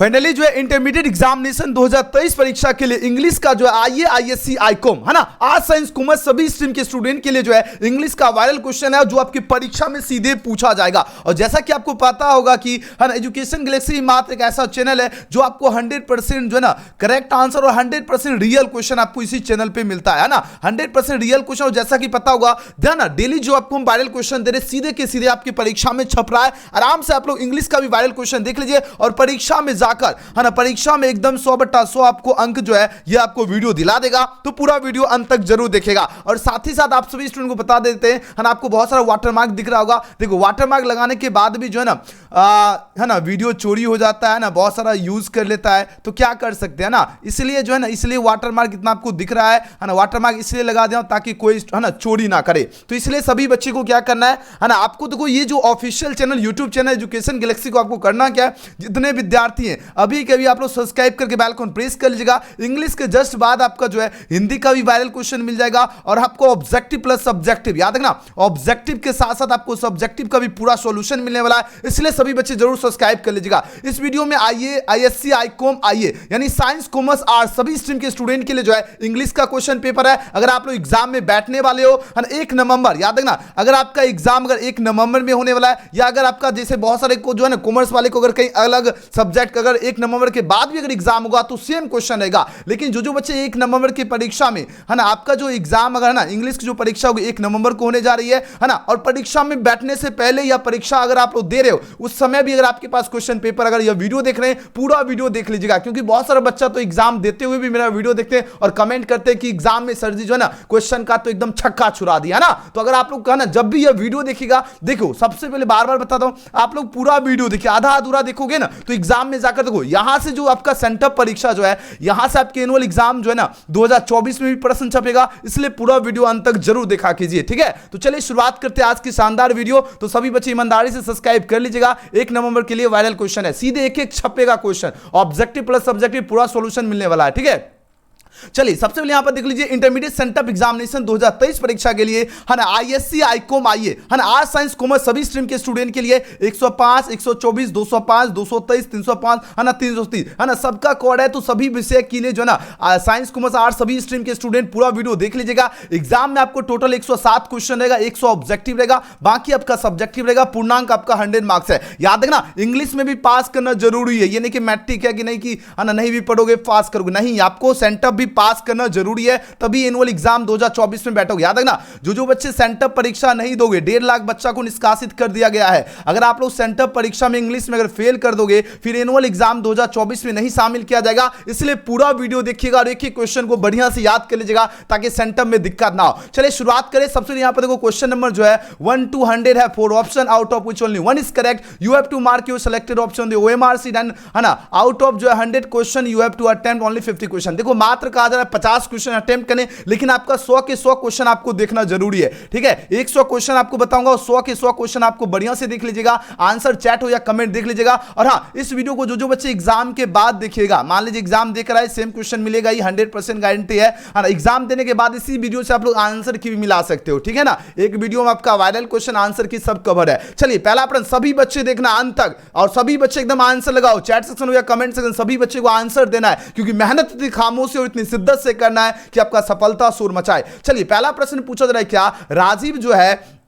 Finally जो है intermediate examination 2023 परीक्षा के लिए इंग्लिश का जो है आईए आईएससी आईकॉम है ना, आर्ट्स साइंस कॉमर्स सभी स्ट्रीम के स्टूडेंट के लिए जो है इंग्लिश का वायरल क्वेश्चन है जो आपकी परीक्षा में सीधे पूछा जाएगा। और जैसा कि आपको पता होगा कि है ना, एजुकेशन गैलेक्सी मात्र एक ऐसा चैनल है जो आपको 100% जो है ना करेक्ट आंसर और 100% रियल क्वेश्चन आपको इसी चैनल पे मिलता है ना, 100% रियल क्वेश्चन। और जैसा कि पता होगा ध्यान ना, डेली जो आपको हम वायरल क्वेश्चन दे रहे सीधे के सीधे आपकी परीक्षा में छप रहा है। आराम से आप लोग इंग्लिश का भी वायरल क्वेश्चन देख लीजिए और परीक्षा में जाकर है ना, परीक्षा में एकदम 100/100 आपको अंक जो है ये आपको वीडियो दिला देगा। तो पूरा वीडियो अंत तक जरूर देखेगा। और साथ ही साथ आप सभी स्टूडेंट को बता देते हैं है ना, आपको बहुत सारा वाटरमार्क दिख रहा होगा। देखो वाटरमार्क लगाने के बाद भी जो है ना वीडियो चोरी हो जाता है ना, बहुत सारा यूज कर लेता है। तो क्या कर सकते हैं ना, इसलिए जो है ना, इसलिए वाटरमार्क इतना आपको दिख रहा है ना, वाटरमार्क इसलिए लगा दिया ताकि कोई है ना चोरी ना करे। तो इसलिए सभी बच्चे को क्या करना है ना, आपको देखो ये जो official channel YouTube channel education Galaxy को आपको करना क्या है, जितने विद्यार्थी हैं अभी के भी आप लोग सब्सक्राइब करके बेल आइकन प्रेस कर लीजिएगा। इंग्लिश के जस्ट बाद आपका जो है हिंदी का भी वायरल क्वेश्चन मिल जाएगा और आपको ऑब्जेक्टिव प्लस सब्जेक्टिव याद रखना, ऑब्जेक्टिव के साथ साथ आपको सब्जेक्टिव का भी पूरा सॉल्यूशन मिलने वाला है। इसलिए सभी बच्चे जरूर सब्सक्राइब कर लीजिएगा। इस वीडियो में आईए आईएससी आईकॉम आईए यानी साइंस कॉमर्स आर्ट्स सभी स्ट्रीम के स्टूडेंट के लिए जो है इंग्लिश का क्वेश्चन पेपर है। अगर आप लोग एग्जाम में बैठने वाले हो 1 नवंबर, याद रखना, अगर आपका एग्जाम अगर 1 नवंबर में होने वाला है, या अगर आपका जैसे बहुत सारे को जो है ना कॉमर्स वाले को अगर कहीं अलग सब्जेक्ट अगर 1 नवंबर के बाद भी अगर एग्जाम होगा तो सेम क्वेश्चन रहेगा। लेकिन जो बच्चे 1 नवंबर की परीक्षा में है ना, आपका जो एग्जाम अगर है ना इंग्लिश की जो परीक्षा होगी 1 नवंबर को होने जा रही है ना, और परीक्षा में बैठने से पहले या परीक्षा अगर आप लोग दे रहे हो उस समय भी अगर आपके पास क्वेश्चन पेपर अगर यह वीडियो देख रहे हैं पूरा वीडियो देख लीजिएगा। क्योंकि बहुत सारा बच्चा तो एग्जाम देते हुए भी मेरा वीडियो देखते हैं और कमेंट करते हैं कि एग्जाम में सर जी जो है ना क्वेश्चन का तो एकदम छक्का छुड़ा दिया ना। तो अगर आप लोग कहना जब भी यह वीडियो देखिएगा, देखो सबसे पहले बार बार बताता हूं, आप लोग पूरा वीडियो देखिए, आधा अधूरा देखोगे ना तो एग्जाम में जाकर देखो यहां से जो आपका सेंटर परीक्षा जो है यहां से आपके एनुअल एग्जाम जो है ना 2024 में भी प्रश्न छपेगा। इसलिए पूरा वीडियो अंत तक जरूर देखा कीजिए, ठीक है। तो चलिए शुरुआत करते हैं आज की शानदार वीडियो। तो सभी बच्चे ईमानदारी से सब्सक्राइब कर लीजिएगा। 1 नवंबर के लिए वायरल क्वेश्चन है, सीधे एक एक छपेगा क्वेश्चन, ऑब्जेक्टिव प्लस सब्जेक्टिव पूरा सॉल्यूशन मिलने वाला है, ठीक है। चलिए सबसे पहले यहां पर देख लीजिए इंटरमीडिएट सेंटअप एग्जामिनेशन 2023 परीक्षा के लिए है ना, आईएससी आईकॉम आईए है ना, आर्ट्स साइंस कॉमर्स सभी स्ट्रीम के स्टूडेंट के लिए 105 124 205 223 305 है ना 330 है ना, सबका कोड है। तो सभी विषय के लिए जो है ना साइंस कॉमर्स आर्ट्स सभी स्ट्रीम के स्टूडेंट पूरा वीडियो देख लीजिएगा। एग्जाम में आपको टोटल 107 क्वेश्चन रहेगा, 100 ऑब्जेक्टिव रहेगा, बाकी आपका सब्जेक्टिव रहेगा। पूर्णांक आपका 100 मार्क्स है। याद रखना इंग्लिश में भी पास करना जरूरी है, ये नहीं कि मैट्रिक है कि नहीं कि है ना नहीं भी पढ़ोगे पास करोगे, नहीं, आपको सेंटअप भी पास करना जरूरी है, तभी एनुअल एग्जाम 2024 में बैठोगे। याद रखना जो बच्चे सेंटअप परीक्षा नहीं दोगे, 1.5 लाख बच्चा को निष्कासित कर दिया गया है। अगर आप लोग सेंटअप परीक्षा में इंग्लिश में अगर फेल कर दोगे फिर एनुअल एग्जाम 2024 में नहीं शामिल किया जाएगा। इसलिए पूरा वीडियो देखिएगा और एक एक क्वेश्चन को बढ़िया से याद कर लीजिएगा ताकि सेंटअप में दिक्कत ना हो। चलिए शुरुआत करें। सबसे यहां पर देखो क्वेश्चन नंबर जो है 1 to 100 है, 4 option out of which only 1 is correct. You have to mark your selected option the OMR sheet and है ना, आउट ऑफ जो है 100 question you have to attempt only 50 question. देखो मात्र कहा जा रहा है 50 क्वेश्चन अटेम्प्ट करें, लेकिन आपका 100 के 100 क्वेश्चन आपको देखना जरूरी है, ठीक है। 100 क्वेश्चन आपको बताऊंगा और 100 के 100 क्वेश्चन आपको बढ़िया से देख लीजिएगा, आंसर चैट हो या कमेंट देख लीजिएगा। और हाँ, इस वीडियो को जो बच्चे एग्जाम के बाद देखिएगा, मान लीजिए एग्जाम देख रहा है सेम क्वेश्चन मिलेगा ही, 100% गारंटी है ना। एग्जाम देने के बाद इसी वीडियो से आप लोग आंसर की भी मिला सकते हो, ठीक है ना। एक वीडियो में आपका वायरल क्वेश्चन आंसर की सब कवर है। चलिए पहला प्रश्न सभी बच्चे देखना अंत तक और सभी बच्चे एकदम आंसर लगाओ, चैट सेक्शन हो या कमेंट सेक्शन, सभी बच्चे को आंसर देना है क्योंकि मेहनत इतनी खामोशी और इतनी शिद्दत से करना है कि आपका सफलता शोर मचाए। चलिए पहला प्रश्न पूछा जा रहा है क्या, राजीव जो है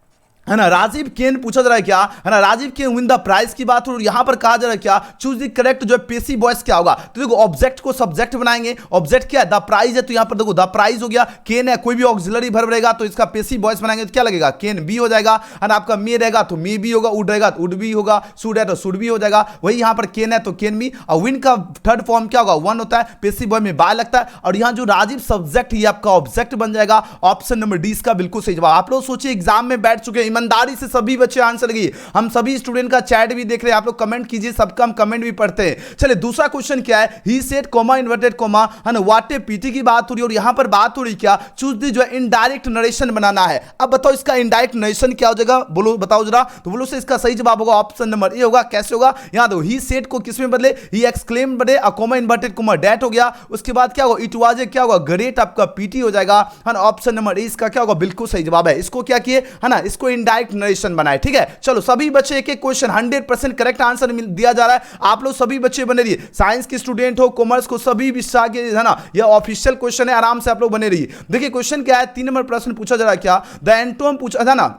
ना, राजीव केन पूछा जा रहा है क्या है ना, राजीव केन विन द प्राइज की बात हो। यहां पर कहा जा रहा है क्या, चूज द करेक्ट जो है पेसिव वॉइस क्या होगा। तो देखो ऑब्जेक्ट को सब्जेक्ट बनाएंगे, ऑब्जेक्ट क्या है द प्राइज है, तो यहां पर देखो द प्राइज हो गया, केन है कोई भी ऑक्सिलरी वर्ब रहेगा तो इसका पेसिव वॉइस बनाएंगे तो क्या लगेगा, केन बी हो जाएगा है ना। आपका मे रहेगा तो मे बी होगा, वुड रहेगा तो वुड बी होगा, शुड है तो शुड बी हो जाएगा। वही यहां पर केन है तो केन बी, और विन का थर्ड फॉर्म क्या होगा, वन होता है, पेसिव वॉइस में बाय लगता है। और यहां जो राजीव सब्जेक्ट ये आपका ऑब्जेक्ट बन जाएगा। ऑप्शन नंबर डी इसका बिल्कुल सही जवाब। आप लोग सोचिए एग्जाम में बैठ चुके हैं, ईमानदारी से सभी बच्चे आंसर लगी, हम सभी स्टूडेंट का चैट भी देख रहे हैं, आप लोग कमेंट कीजिए, सबका हम कमेंट भी पढ़ते हैं। चलिए दूसरा क्वेश्चन क्या है, he said comma inverted comma है ना, व्हाट ए पीटी की बात हो रही है और यहां पर बात हो रही क्या, चूज दी जो है इनडायरेक्ट नरेशन बनाना है। अब बताओ इसका इनडायरेक्ट नरेशन क्या हो जाएगा, बोलो बताओ जरा। तो बोलो से इसका सही जवाब होगा ऑप्शन नंबर ए होगा। कैसे होगा, यहां दो ही सेड को किस में बदले, ही एक्सक्लेम बदले, कॉमा इन्वर्टेड कॉमा डेट हो गया, उसके बाद क्या होगा, इट वाज ए क्या होगा, ग्रेट आपका पीटी हो जाएगा है ना। ऑप्शन नंबर ए इसका क्या होगा, बिल्कुल सही जवाब है। इसको क्या किए है ना, इसको इनडायरेक्ट नरेशन बनाए। ठीक है, चलो सभी बच्चे एक एक क्वेश्चन 100% करेक्ट आंसर दिया जा रहा है। आप लोग सभी बच्चे बने रहिए, साइंस के स्टूडेंट हो, कॉमर्स को, सभी विषय के, है ना, ये ऑफिशियल क्वेश्चन है, आराम से आप लोग बने रहिए। देखिए क्वेश्चन क्या है, 3 नंबर प्रश्न पूछा जा रहा है, क्या द एंटोनिम पूछा था ना,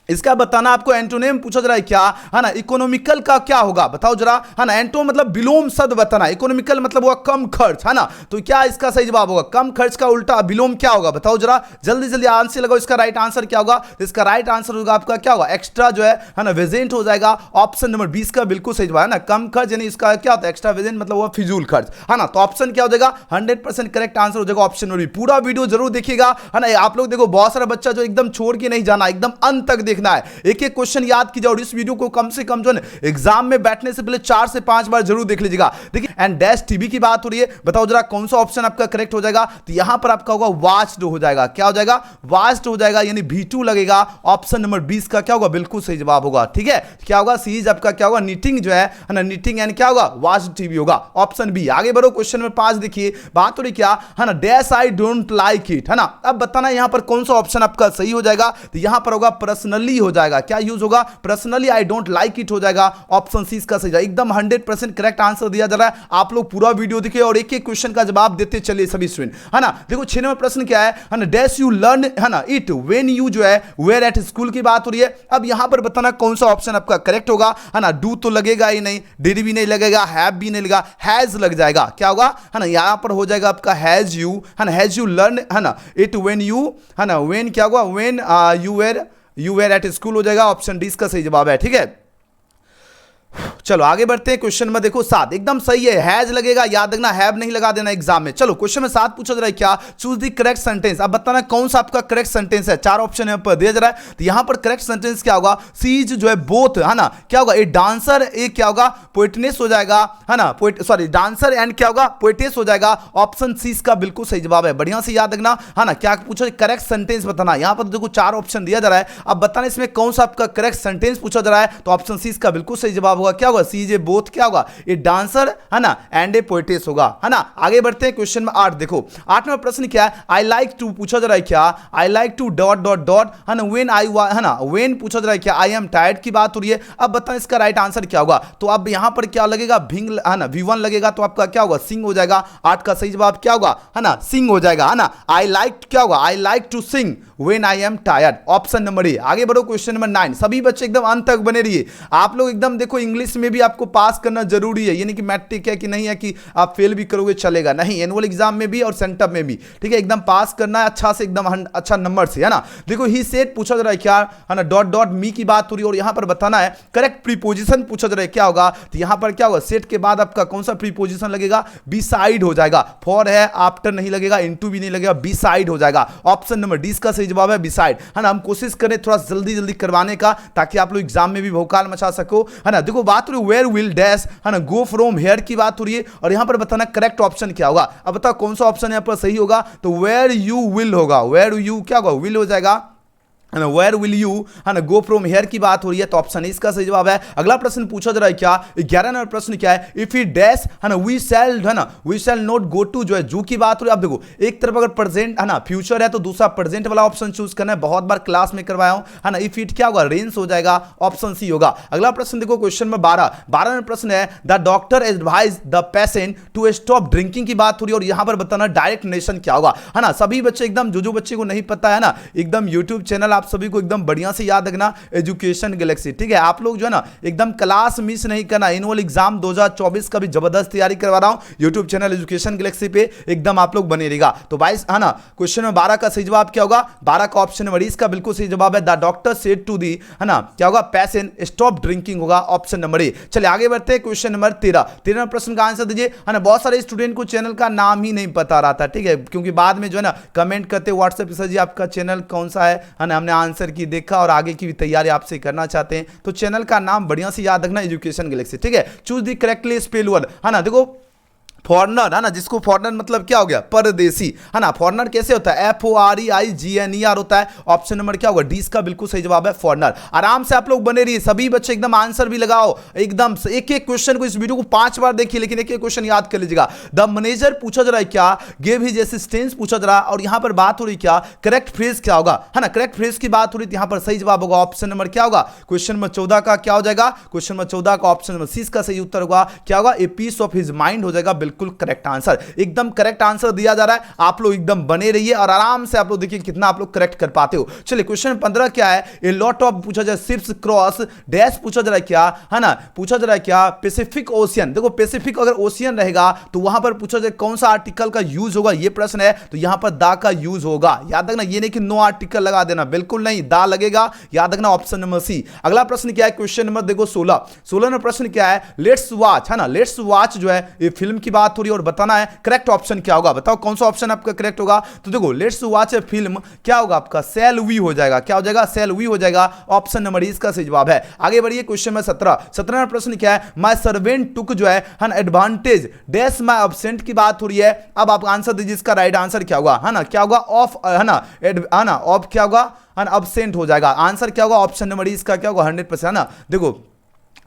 इसका बताना आपको, एंटोनिम पूछा जा रहा है क्या, है ना, इकोनॉमिकल का क्या होगा बताओ जरा, है ना। एंटो मतलब विलोम शब्द बताना, इकोनॉमिकल मतलब होगा कम खर्च, है ना। तो क्या इसका सही जवाब होगा, कम खर्च का उल्टा विलोम क्या होगा बताओ जरा, जल्दी जल्दी आंसर लगाओ। इसका राइट आंसर क्या होगा, इसका राइट आंसर होगा आपका क्या होगा, एक्स्ट्रा जो है ना वेजेंट हो जाएगा। ऑप्शन नंबर 20 का बिल्कुल सही जवाब है ना, कम खर्च यानी इसका क्या होता है, एक्स्ट्रा वेजेंट मतलब हुआ फिजूल खर्च, है ना। तो ऑप्शन क्या हो जाएगा, 100% करेक्ट आंसर हो जाएगा ऑप्शन नंबर बी। पूरा वीडियो जरूर देखिएगा, है ना। आप लोग देखो बहुत सारा बच्चा जो एकदम छोड़ के नहीं जाना, एकदम अंत तक देखना है, एक एक क्वेश्चन याद कीजिए और इस वीडियो को कम से कम जो है एग्जाम में बैठने से पहले 4 से 5 बार जरूर देख लीजिएगा। देखिए एंड डैश टीवी की बात हो रही है, बताओ जरा कौन सा ऑप्शन आपका करेक्ट हो जाएगा, तो यहां पर आपका होगा वाच्ड हो जाएगा, क्या हो जाएगा, वाच्ड हो जाएगा, यानी V2 लगेगा। ऑप्शन नंबर 20 का क्या होगा, बिल्कुल सही जवाब होगा। ठीक है, क्या होगा, सीरीज आपका क्या होगा, नीटिंग जो है ना, नीटिंग एंड क्या होगा, वाच्ड टीवी होगा, ऑप्शन बी। आगे बढ़ो, क्वेश्चन नंबर 5 देखिए, बात हो रही क्या, है ना, dash I don't like it, है ना। अब बताना यहां पर कौन सा ऑप्शन आपका सही हो जाएगा, तो यहां पर होगा पर्सनली हो जाएगा, क्या यूज होगा, personally I don't like it हो जाएगा। ऑप्शन सी इसका सही जाएगा, एकदम 100% करेक्ट आंसर दिया जा रहा है। आप लोग पूरा वीडियो देखिए और एक एक क्वेश्चन का जवाब देते चलिए सभी स्टूडेंट, है ना। देखो 6 नंबर प्रश्न क्या है ना, डैश यू लर्न, है ना, इट व्हेन यू जो है वेयर एट स्कूल की बात हो रही है। अब यहां पर बताना कौन सा ऑप्शन आपका करेक्ट होगा, है ना। डू तो लगेगा ही नहीं, डिड भी नहीं लगेगा, हैव भी नहीं लगेगा, हैज लग जाएगा, क्या होगा, है ना, यहां पर हो जाएगा आपका हैज यू, है ना, हैज यू लर्न, है ना, इट व्हेन यू, है ना, व्हेन क्या होगा, when you were at school हो जाएगा। ऑप्शन डी इसका सही जवाब है। ठीक है, चलो आगे बढ़ते हैं। क्वेश्चन में देखो 7 एकदम सही है, हैज लगेगा, याद रखना, हैव नहीं लगा देना एग्जाम में। चलो क्वेश्चन में 7 पूछा जा रहा है क्या, चूज द करेक्ट सेंटेंस। अब बताना कौन सा आपका करेक्ट सेंटेंस है, 4 ऑप्शन यहां पर दिया जा रहा है, तो यहां पर करेक्ट सेंटेंस क्या होगा, सीज जो है बोथ, है ना, क्या होगा, ए डांसर, एक क्या होगा, पोइटनेस हो जाएगा, है ना, सॉरी डांसर एंड क्या होगा, पोइटेस हो जाएगा। ऑप्शन सी इसका बिल्कुल सही जवाब है, बढ़िया से याद रखना, है ना। क्या पूछा, करेक्ट सेंटेंस बताना, यहां पर देखो 4 ऑप्शन दिया जा रहा है। अब बताना इसमें कौन सा आपका करेक्ट सेंटेंस पूछा जा रहा है, तो ऑप्शन सी इसका बिल्कुल सही जवाब होगा, क्या होगा, सीज ए बोथ क्या होगा, ए डांसर, है ना, एंड ए पोएटेस होगा, है ना। आगे बढ़ते हैं क्वेश्चन में 8 देखो, 8 नंबर प्रश्न क्या है, आई लाइक टू पूछा जा रहा है क्या, आई like to dot dot dot, है ना, व्हेन आई, है ना, व्हेन पूछा जा रहा है क्या, आई एम टायर्ड की बात हो रही है। अब बताएं इसका राइट आंसर क्या होगा, तो अब यहां पर क्या लगेगा, भिंग, है ना, V1 लगेगा, तो आपका क्या होगा, सिंग हो जाएगा। 8 का सही जवाब क्या होगा, है ना, सिंग हो जाएगा, है ना। आई लाइक क्या होगा, I like to sing when I am tired, option number A. आगे बढ़ो क्वेश्चन नंबर 9, सभी बच्चे एकदम अंत तक बने रहिए। आप लोग एकदम देखो इंग्लिश में भी आपको पास करना जरूरी है, यानी कि मैट्रिक है कि नहीं है कि आप फेल भी करोगे चलेगा, नहीं, एनुअल एग्जाम में भी और सेंटअप में भी, ठीक है, एकदम पास करना है अच्छा से, एकदम अच्छा नंबर से, है ना। देखो ही सेड पूछा जा रहा है क्या, है ना, डॉट डॉट मी की बात हो रही है और यहां पर बताना है करेक्ट प्रीपोजिशन पूछा जा रहा है क्या होगा, तो यहां पर क्या होगा, सेट के बाद आपका कौन सा प्रीपोजिशन लगेगा, बिसाइड हो जाएगा। फॉर है, आफ्टर नहीं लगेगा, इनटू भी नहीं लगेगा, बिसाइड हो जाएगा। ऑप्शन नंबर डी का सही जवाब है बिसाइड, है ना। हम कोशिश करें थोड़ा जल्दी जल्दी करवाने का, ताकि आप लोग एग्जाम में भी भौकाल मचा सको, है ना। देखो बात हो रही है वेयर विल डैश, है ना, गो फ्रॉम हेयर की बात हो रही है और यहां पर बताना करेक्ट ऑप्शन क्या होगा। अब बताओ कौन सा ऑप्शन यहां पर सही होगा, तो वेयर यू विल होगा, वेयर यू क्या होगा, विल हो जाएगा, है ना, वेयर विल यू, है ना, गो फ्रॉम हेयर की बात हो रही है, तो ऑप्शन इसका सही जवाब है। अगला प्रश्न पूछा जा रहा है क्या, 11 नंबर प्रश्न क्या है, इफ ही डैश, है ना, वी शैल, है ना, we shall not go to, जो है जू की बात हो रही है। आप देखो एक तरफ अगर प्रेजेंट, है ना, फ्यूचर है, तो दूसरा प्रेजेंट वाला ऑप्शन चूज करना है, बहुत बार क्लास में करवाया हूं, है ना। इफ इट क्या होगा, रेंस हो जाएगा, ऑप्शन सी होगा। अगला प्रश्न देखो क्वेश्चन में 12 नंबर प्रश्न है, the doctor advise the patient to stop drinking की बात हो रही है और यहां पर बताना डायरेक्ट नेशन क्या होगा, है ना। सभी बच्चे एकदम जो बच्चे को नहीं पता है ना, एकदम यूट्यूब चैनल आप सभी को एकदम बढ़िया से याद रखना, एजुकेशन गैलेक्सी, ठीक है। आप लोग जो है ना एकदम क्लास मिस नहीं करना, एनुअल एग्जाम 2024 का भी जबरदस्त तैयारी करवा रहा हूं यूट्यूब चैनल एजुकेशन गैलेक्सी पे, एकदम आप लोग बने रहेगा। तो 22, है ना, क्वेश्चन में 12 का सही जवाब क्या होगा, 12 का ऑप्शन नंबर इसका बिल्कुल सही जवाब है, the doctor said to the, है ना, क्या होगा, पेशेंट स्टॉप ड्रिंकिंग होगा, ऑप्शन नंबर ए। चलिए आगे बढ़ते हैं क्वेश्चन नंबर 13 प्रश्न का आंसर दीजिए, है ना। बहुत सारे स्टूडेंट को चैनल का नाम ही नहीं पता रहा था, ठीक है, क्योंकि बाद में जो है ना कमेंट करते व्हाट्सएप पे, सर जी आपका चैनल कौन सा है ना, हमने आंसर की देखा और आगे की भी तैयारी आपसे करना चाहते हैं, तो चैनल का नाम बढ़िया से याद रखना, एजुकेशन गैलेक्सी, ठीक है। Choose the correctly spell word, है ना। देखो फॉरनर, है ना, जिसको फॉरनर मतलब क्या हो गया, परदेसी, है ना। फॉरनर कैसे होता है, FOREIGNER होता है। ऑप्शन नंबर क्या होगा, डी इसका बिल्कुल सही जवाब है, फॉरनर। आराम से आप लोग बने रहिए, सभी बच्चे एकदम आंसर भी लगाओ, एकदम एक एक क्वेश्चन को, इस वीडियो को 5 बार देखिए, लेकिन एक एक क्वेश्चन याद कर लीजिएगा। द मैनेजर पूछा जा रहा है क्या, गिव हिज असिस्टेंस पूछा जा रहा है, और यहां पर बात हो रही क्या, करेक्ट फ्रेज क्या होगा, है ना, करेक्ट फ्रेज की बात हो रही थी, यहां पर सही जवाब होगा ऑप्शन नंबर क्या होगा, क्वेश्चन नंबर 14 का क्या हो जाएगा, क्वेश्चन नंबर 14 का ऑप्शन नंबर सी का सही उत्तर होगा, क्या होगा, a peace of his mind हो जाएगा, बिल्कुल करेक्ट आंसर, एकदम करेक्ट आंसर दिया जा रहा है। आप लोग एकदम बने रहिए और आराम से आप लोग देखिए कितना आप लोग करेक्ट कर पाते हो। चलिए क्वेश्चन 15 क्या है, ए लॉट ऑफ पूछा जाए शिप्स क्रॉस डैश पूछा जा रहा है क्या, है ना, पूछा जा रहा है क्या, पैसिफिक ओशियन। देखो पैसिफिक अगर ओशियन रहेगा तो वहां पर पूछा जाए कौन सा आर्टिकल का यूज होगा, ये प्रश्न है, तो यहां पर दा का यूज होगा। याद रखना, ये नहीं कि नो आर्टिकल लगा देना, बिल्कुल नहीं, दा लगेगा, याद रखना ऑप्शन नंबर सी। अगला प्रश्न क्या है, क्वेश्चन नंबर देखो 16 में प्रश्न क्या है, लेट्स वॉच, है ना, लेट्स वॉच जो है ये फिल्म की बात हो रही है और बताना है करेक्ट ऑप्शन क्या होगा। बताओ कौन सा ऑप्शन आपका करेक्ट होगा। तो देखो लेट्स वॉच ए फिल्म क्या होगा आपका, सेल वी हो जाएगा, क्या हो जाएगा, सेल वी हो जाएगा, ऑप्शन नंबर इसका सही जवाब है। आगे बढ़िए क्वेश्चन में 17 में प्रश्न क्या है, माय सर्वेंट टुक जो है एडवांटेज डैश माय एब्सेंट की बात हो रही है। अब आप आंसर दीजिए, इसका राइट आंसर क्या होगा, है ना, क्या होगा, ऑफ, है ना, ऑफ क्या होगा, एब्सेंट हो जाएगा। आंसर क्या होगा, ऑप्शन नंबर इसका क्या होगा, 100%, है ना। देखो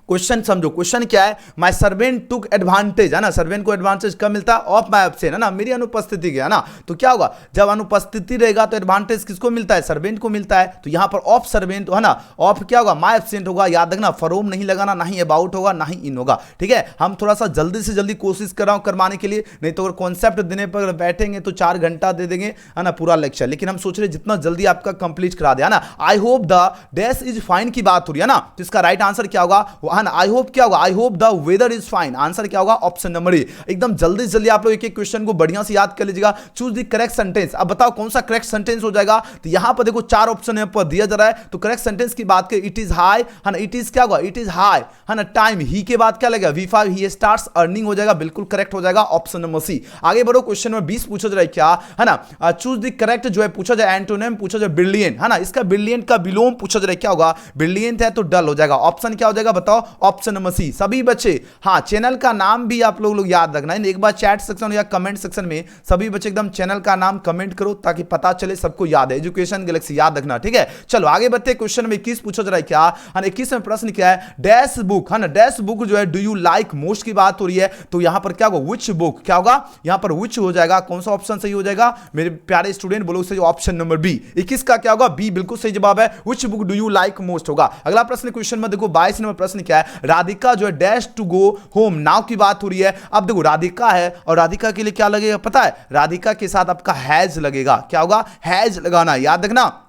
क्वेश्चन समझो, क्वेश्चन क्या है, माय सर्वेंट टुक एडवांटेज, है ना, सर्वेंट को एडवांटेज कब मिलता है, ऑफ माय एब्सेंट, है ना, मेरी अनुपस्थिति का, है ना। तो क्या होगा, जब अनुपस्थिति रहेगा तो एडवांटेज किसको मिलता है, सर्वेंट को मिलता है। तो यहां पर ऑफ सर्वेंट, है ना, ऑफ क्या होगा, माय एब्सेंट होगा। याद रखना फ्रॉम नहीं लगाना, ना ही अबाउट होगा, ना ही इन होगा, ठीक है। हम थोड़ा सा जल्दी से जल्दी कोशिश कर रहा हूं करवाने के लिए, नहीं तो अगर कॉन्सेप्ट देने पर बैठेंगे तो 4 घंटा दे देंगे, है ना, पूरा लेक्चर। लेकिन हम सोच रहे जितना जल्दी आपका कंप्लीट करा दे, है ना। आई hope the dash is fine की बात हो रही है ना, तो इसका राइट आंसर क्या होगा, है ना, आई होप क्या होगा, I hope the weather is fine, answer क्या होगा, ऑप्शन नंबर ए। एकदम जल्दी जल्दी आप लोग एक एक क्वेश्चन को बढ़िया से याद कर लीजिएगा। चूज द करेक्ट सेंटेंस, अब बताओ कौन सा करेक्ट सेंटेंस हो जाएगा। तो यहां पर देखो 4 ऑप्शन यहां पर दिया जा रहा है, तो करेक्ट सेंटेंस की बात करें, इट इज हाई, है ना, इट इज क्या होगा, इट इज हाई, है ना, टाइम, ही के बाद क्या लगेगा, V5, ही स्टार्ट्स अर्निंग हो जाएगा, बिल्कुल करेक्ट हो जाएगा, ऑप्शन नंबर सी। आगे बढ़ो, क्वेश्चन नंबर 20 पूछा जा रहा है क्या, है ना, चूज द करेक्ट जो है पूछा जाए, एंटोनिम पूछा जाए ब्रिलियंट, है ना, इसका ब्रिलियंट का विलोम पूछा जा रहा है, क्या होगा, ब्रिलियंट है तो डल हो जाएगा, ऑप्शन क्या हो जाएगा, बताओ, ऑप्शन नंबर सी। सभी बच्चे, हाँ, चैनल का नाम भी आप लोग याद रखना है, एक बार चैट सेक्शन या कमेंट सेक्शन में सभी बच्चे एकदम चैनल का नाम कमेंट करो ताकि पता चले सबको याद है, एजुकेशन गैलेक्सी याद रखना, ठीक है। चलो आगे बढ़ते, क्वेश्चन में 21 पूछा जा रहा है क्या, है ना, 21 में प्रश्न क्या है, डैश बुक, है ना, डैश बुक जो है डू यू लाइक मोस्ट की बात हो रही है। तो यहां पर क्या होगा, विच बुक, क्या होगा, यहां पर विच हो जाएगा, कौन सा ऑप्शन सही हो जाएगा मेरे प्यारे स्टूडेंट, बोलो सही, ऑप्शन नंबर बी। 21 का क्या होगा, बी बिल्कुल सही जवाब है, which book do you like most होगा। अगला प्रश्न क्वेश्चन में देखो 22 नंबर प्रश्न क्या है, राधिका जो है dash to go home now की बात हो रही है। अब देखो राधिका है और राधिका के लिए क्या लगेगा पता है, राधिका के साथ आपका हैज लगेगा, क्या होगा, हैज लगाना, याद रखना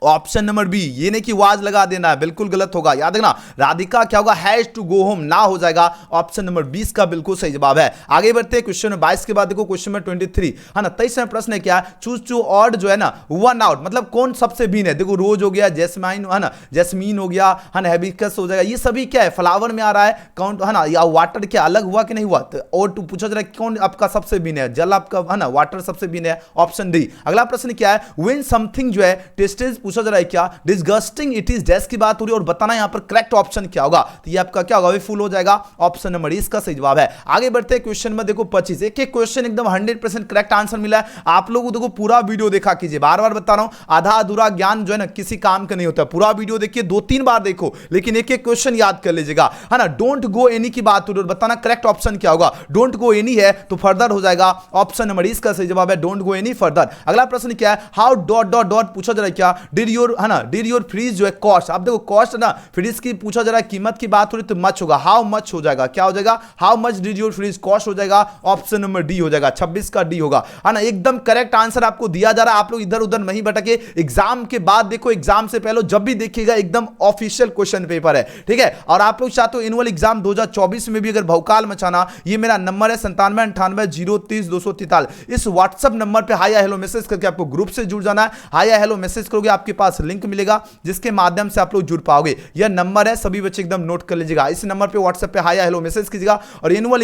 ऑप्शन नंबर बी। ये नहीं कि वाज लगा देना है, बिल्कुल गलत होगा, याद रखना राधिका क्या होगा, हैज टू गो होम ना हो जाएगा, ऑप्शन नंबर 20 का बिल्कुल सही जवाब है। आगे बढ़ते हैं क्वेश्चन नंबर 22 के बाद देखो क्वेश्चन नंबर 23, है ना, 23 में प्रश्न है क्या, चूज टू ऑड जो है ना, वन आउट मतलब कौन सबसे भिन्न है। देखो रोज हो गया, जैस्माइन, है ना, जैस्मीन हो गया, है ना, हैबिस्कस हो जाएगा, ये सभी क्या है, फ्लावर में आ रहा है, काउंट, है ना, या वाटर क्या अलग हुआ कि नहीं हुआ। तो और टू पूछा जा रहा है कौन आपका सबसे भिन्न है, जल आपका, है ना, वाटर सबसे भिन्न है, ऑप्शन डी। अगला प्रश्न क्या है, व्हेन समथिंग जो है टेस्टेज पूछा जा रहा है क्या, डिस्गस्टिंग इट इज डैश की बात हो रही है और बताना यहां पर करेक्ट ऑप्शन क्या होगा। तो ये आपका क्या होगा, फुल हो जाएगा, ऑप्शन नंबर इसका सही जवाब है। आगे बढ़ते हैं क्वेश्चन में देखो 25, एक एक क्वेश्चन एकदम 100% करेक्ट आंसर मिला है। आप लोगों को देखो पूरा वीडियो देखा कीजिए, बार बार बता रहा हूं, आधा अधूरा ज्ञान जो है ना किसी काम का नहीं होता, पूरा वीडियो देखिए, 2-3 बार देखो, लेकिन एक एक क्वेश्चन याद कर लीजिएगा, है ना। डोंट गो एनी की बात हो रही है, बताना करेक्ट ऑप्शन क्या होगा। डोंट गो एनी है तो फर्दर हो जाएगा, ऑप्शन नंबर इसका सही जवाब है, डोंट गो एनी फर्दर। अगला प्रश्न क्या है, हाउ डॉट डॉट डॉट पूछा जा रहा है क्या, डिड योर, है ना, डिड योर फ्रीज जो है कॉस्ट। आप देखो कॉस्ट ना, फ्रीज की पूछा जा रहा है, कीमत की बात हो रही तो मच होगा, हाउ मच हो जाएगा, क्या हो जाएगा, how much did your fridge cost हो जाएगा, ऑप्शन नंबर डी हो जाएगा, 26 का डी होगा, है ना। एकदम करेक्ट आंसर आपको दिया जा रहा है, आप लोग इधर उधर नहीं भटके, एग्जाम के बाद देखो, एग्जाम से पहले जब भी देखिएगा एकदम ऑफिशियल क्वेश्चन पेपर है, ठीक है। और आप लोग चाहते हो एनुअल एग्जाम 2024 में भी अगर भौकाल मचाना, ये मेरा नंबर है 9798 इस व्हाट्सएप नंबर पे हाय या हेलो मैसेज करके आपको ग्रुप से जुड़ जाना है। हाय या हेलो मैसेज करोगे, आपके पास लिंक मिलेगा जिसके माध्यम से आप लोग जुड़ पाओगे। यह नंबर है, सभी बच्चे एकदम नोट कर लीजिएगा, इस नंबर पे व्हाट्सएप पे हाय या हेलो मैसेज कीजिएगा। और एनुअल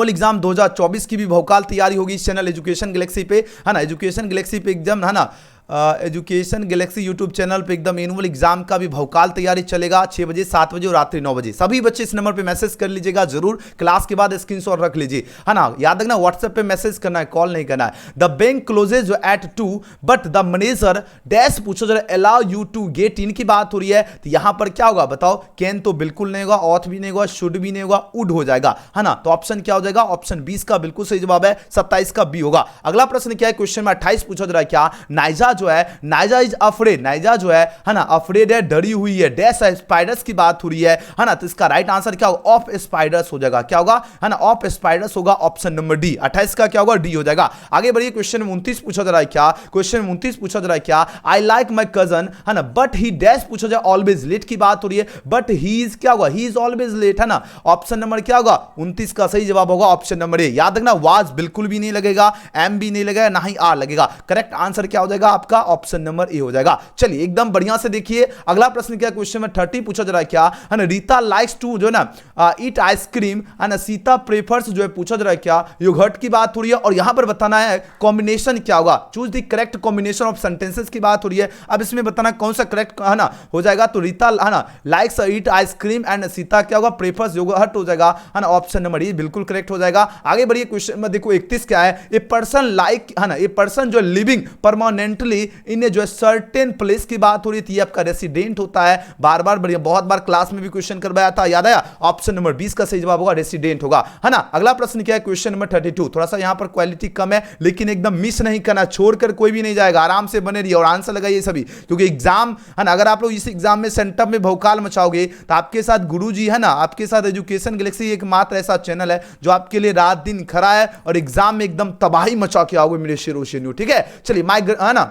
एग्जाम 2024 की भी भौकाल तैयारी होगी इस चैनल एजुकेशन गैलेक्सी पे, है ना, एजुकेशन गैलेक्सी पे एग्जाम, है ना, एजुकेशन गैलेक्सी यूट्यूब चैनल पे एकदम एनुअल एग्जाम का भी भौकाल तैयारी चलेगा 6 बजे, 7 बजे और रात्रि 9 बजे। सभी बच्चे इस नंबर पे मैसेज कर लीजिएगा जरूर, क्लास के बाद स्क्रीनशॉट रख लीजिए, है ना। याद रखना व्हाट्सएप पे मैसेज करना है, कॉल नहीं करना है। The bank closes at 2 but the manager dash पूछो जरा allow you to get in की बात हो रही है, तो यहां पर क्या होगा बताओ? कैन तो बिल्कुल नहीं होगा, ऑथ भी नहीं होगा, शुड भी नहीं होगा, वुड हो जाएगा, है ना। तो ऑप्शन क्या हो जाएगा? ऑप्शन 20 का बिल्कुल सही जवाब है, 27 का बी होगा। अगला प्रश्न क्या है? क्वेश्चन में 28 पूछा जा रहा है क्या? नाइजा जो है, नाइजा इज अफ्रेड, नाइजा जो है ना, अफ्रेड है, डरी हुई है, डैश स्पाइडर्स की बात हो रही है ना। तो इसका राइट आंसर क्या होगा? ऑफ स्पाइडर्स हो जाएगा। क्या होगा? है ना, ऑफ स्पाइडर्स होगा, ऑप्शन नंबर डी। 28 का क्या होगा? डी हो जाएगा। आगे बढ़िए, क्वेश्चन 29 पूछा जा रहा है क्या? क्वेश्चन 29 पूछा जा रहा है क्या? आई लाइक माई कजन, है ना, बट ही डैश पूछा जाए ऑलवेज लेट की बात हो रही है, बट ही इज क्या होगा? ही इज ऑलवेज लेट, है ना। ऑप्शन नंबर क्या होगा? 29 का सही जवाब होगा ऑप्शन नंबर ए। याद रखना वाज बिल्कुल भी नहीं लगेगा, एम भी नहीं लगेगा, ना ही आर लगेगा। करेक्ट आंसर क्या हो जाएगा आपका? ऑप्शन नंबर ए हो जाएगा। चलिए एकदम बढ़िया से देखिए अगला प्रश्न क्या? क्वेश्चन में 30 पूछा जा रहा है क्या? है ना, रीता लाइक्स टू जो है ना ईट आइसक्रीम, है ना, सीता प्रेफर्स जो है पूछा जा रहा है क्या? योगर्ट की बात हो रही है और यहां पर बताना है कॉम्बिनेशन क्या होगा। Choose the correct combination of sentences की बात हो रही है। अब इसमें बताना कौन सा करेक्ट, है ना, हो जाएगा। तो रीता, है ना, likes eat ice cream and Sita क्या होगा? प्रेफर्स योगर्ट हो जाएगा, है ना। ऑप्शन नंबर ए बिल्कुल करेक्ट हो जाएगा। आगे बढ़िए, क्वेश्चन में देखो 31 क्या है? ए पर्सन लाइक, है ना, ए पर्सन जो लिविंग परमानेंटली इन जो है सर्टेन प्लेस की बात हो रही थी, आपका रेसिडेंट होता है। बार बार बढ़िया, बहुत बार क्लास में भी क्वेश्चन करवाया था, याद आया? ऑप्शन नंबर 20 का सही जवाब होगा रेसिडेंट होगा, है ना। अगला प्रश्न क्या है? Question number 32। थोड़ा सा यहां पर क्वालिटी कम है, लेकिन एकदम मिस नहीं करना, छोड़कर कोई भी नहीं जाएगा, आराम से बने रहिए और आंसर लगाइए सभी, क्योंकि एग्जाम, है ना, अगर आप लोग इस एग्जाम में सेंटर में भौकाल मचाओगे तो आपके साथ गुरुजी, है ना, आपके साथ एजुकेशन गैलेक्सी एकमात्र ऐसा चैनल है जो आपके लिए रात दिन खड़ा है और एग्जाम में एकदम तबाही मचा के आओगे मेरे शेरों शेरू, ठीक है। चलिए है ना,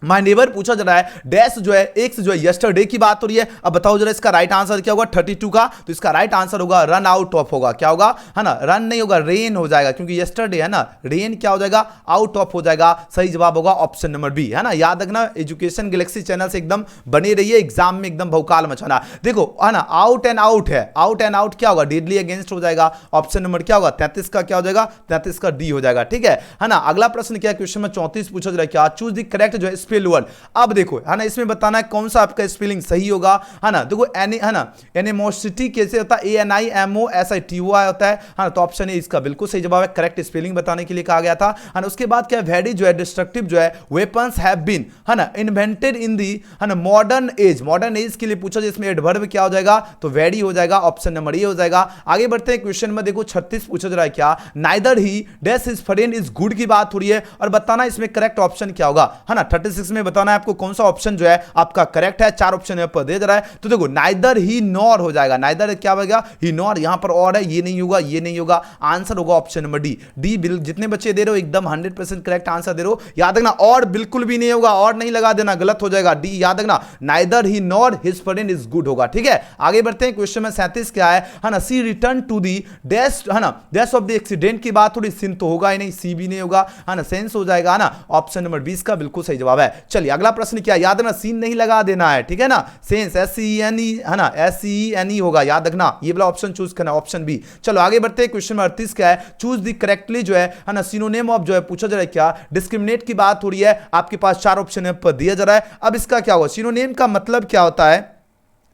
माय नेबर पूछा जा रहा है डैश जो है एक्स जो है यस्टरडे की बात हो रही है। अब बताओ जरा इसका राइट आंसर क्या होगा? 32 का। तो इसका राइट आंसर होगा रन आउट ऑफ होगा। क्या होगा? है ना, रन नहीं होगा, रेन हो जाएगा, क्योंकि यस्टरडे है ना, रेन क्या हो जाएगा? आउट ऑफ हो जाएगा। सही जवाब होगा ऑप्शन नंबर बी, है ना। याद रखना एजुकेशन गैलेक्सी चैनल से एकदम बने रहिए, एग्जाम में एकदम भौकाल मचाना। देखो, है ना, आउट एंड आउट है, आउट एंड आउट क्या होगा? डेडली अगेंस्ट हो जाएगा। ऑप्शन नंबर क्या होगा? 33 का क्या हो जाएगा? 33 का डी हो जाएगा, ठीक है ना। अगला प्रश्न क्या है? क्वेश्चन में 34 पूछा जा रहा है क्या? चूज द करेक्ट जो है स्पेल वर्ड। अब देखो, है ना, इसमें बताना है कौन सा आपका स्पेलिंग सही होगा, है ना। देखो एनी, है ना, एनिमोसिटी कैसे होता है? ANIMOSITY होता है ना। तो ऑप्शन ए इसका बिल्कुल सही जवाब है, करेक्ट स्पेलिंग बताने के लिए कहा गया था, है ना। उसके बाद क्या है? वेरी जो है डिस्ट्रक्टिव जो है वेपन्स हैव बीन, है ना, इन्वेंटेड इन दी, है ना, मॉडर्न एज। मॉडर्न एज के लिए पूछा जाए इसमें एडवर्ब क्या हो जाएगा? तो वेरी हो जाएगा, ऑप्शन नंबर ए हो जाएगा। आगे बढ़ते हैं, क्वेश्चन में देखो 36 पूछा जा रहा है क्या? Neither he dash his friend is good की बात हो रही है और बताना इसमें करेक्ट ऑप्शन क्या होगा, है ना। 36 में बताना है आपको कौन सा ऑप्शन जो है आपका करेक्ट है। 4 ऑप्शन यहां पर दे रहा है, तो देखो नाइदर ही नॉर हो जाएगा। नाइदर क्या होगा? ही नॉर, यहां पर और है, ये नहीं होगा, ये नहीं होगा। आंसर होगा ऑप्शन नंबर डी। डी जितने बच्चे दे रहे हो एकदम 100% करेक्ट आंसर दे रहे हो। याद रखना और बिल्कुल भी नहीं होगा, और नहीं लगा देना, गलत हो जाएगा। डी याद रखना, neither he nor his friend is good होगा, ठीक है। आगे बढ़ते हैं, क्वेश्चन में 37 क्या है ना? सी रिटर्न टू दी डैश, है ना, डैश ऑफ द एक्सीडेंट की बात थोड़ी, सिन तो होगा ही नहीं, सी भी नहीं होगा, है ना, सेंस हो जाएगा ना। ऑप्शन नंबर 20 का बिल्कुल सही जवाब है। चलिए अगला प्रश्न क्या? याद रखना सीन नहीं लगा देना है, ठीक है ना। सेंस SENE, है ना, SENE होगा, याद रखना, ये वाला ऑप्शन चूज करना, ऑप्शन बी। चलो आगे बढ़ते हैं, क्वेश्चन में 38 क्या है? चूज द करेक्टली जो है ना, सिनोनिम ऑफ जो है पूछा जा रहा है क्या? डिस्क्रिमिनेट की बात हो रही है। आपके पास 4 ऑप्शन पर दिया जा रहा है। अब इसका क्या होगा? सिनोनिम का मतलब क्या होता है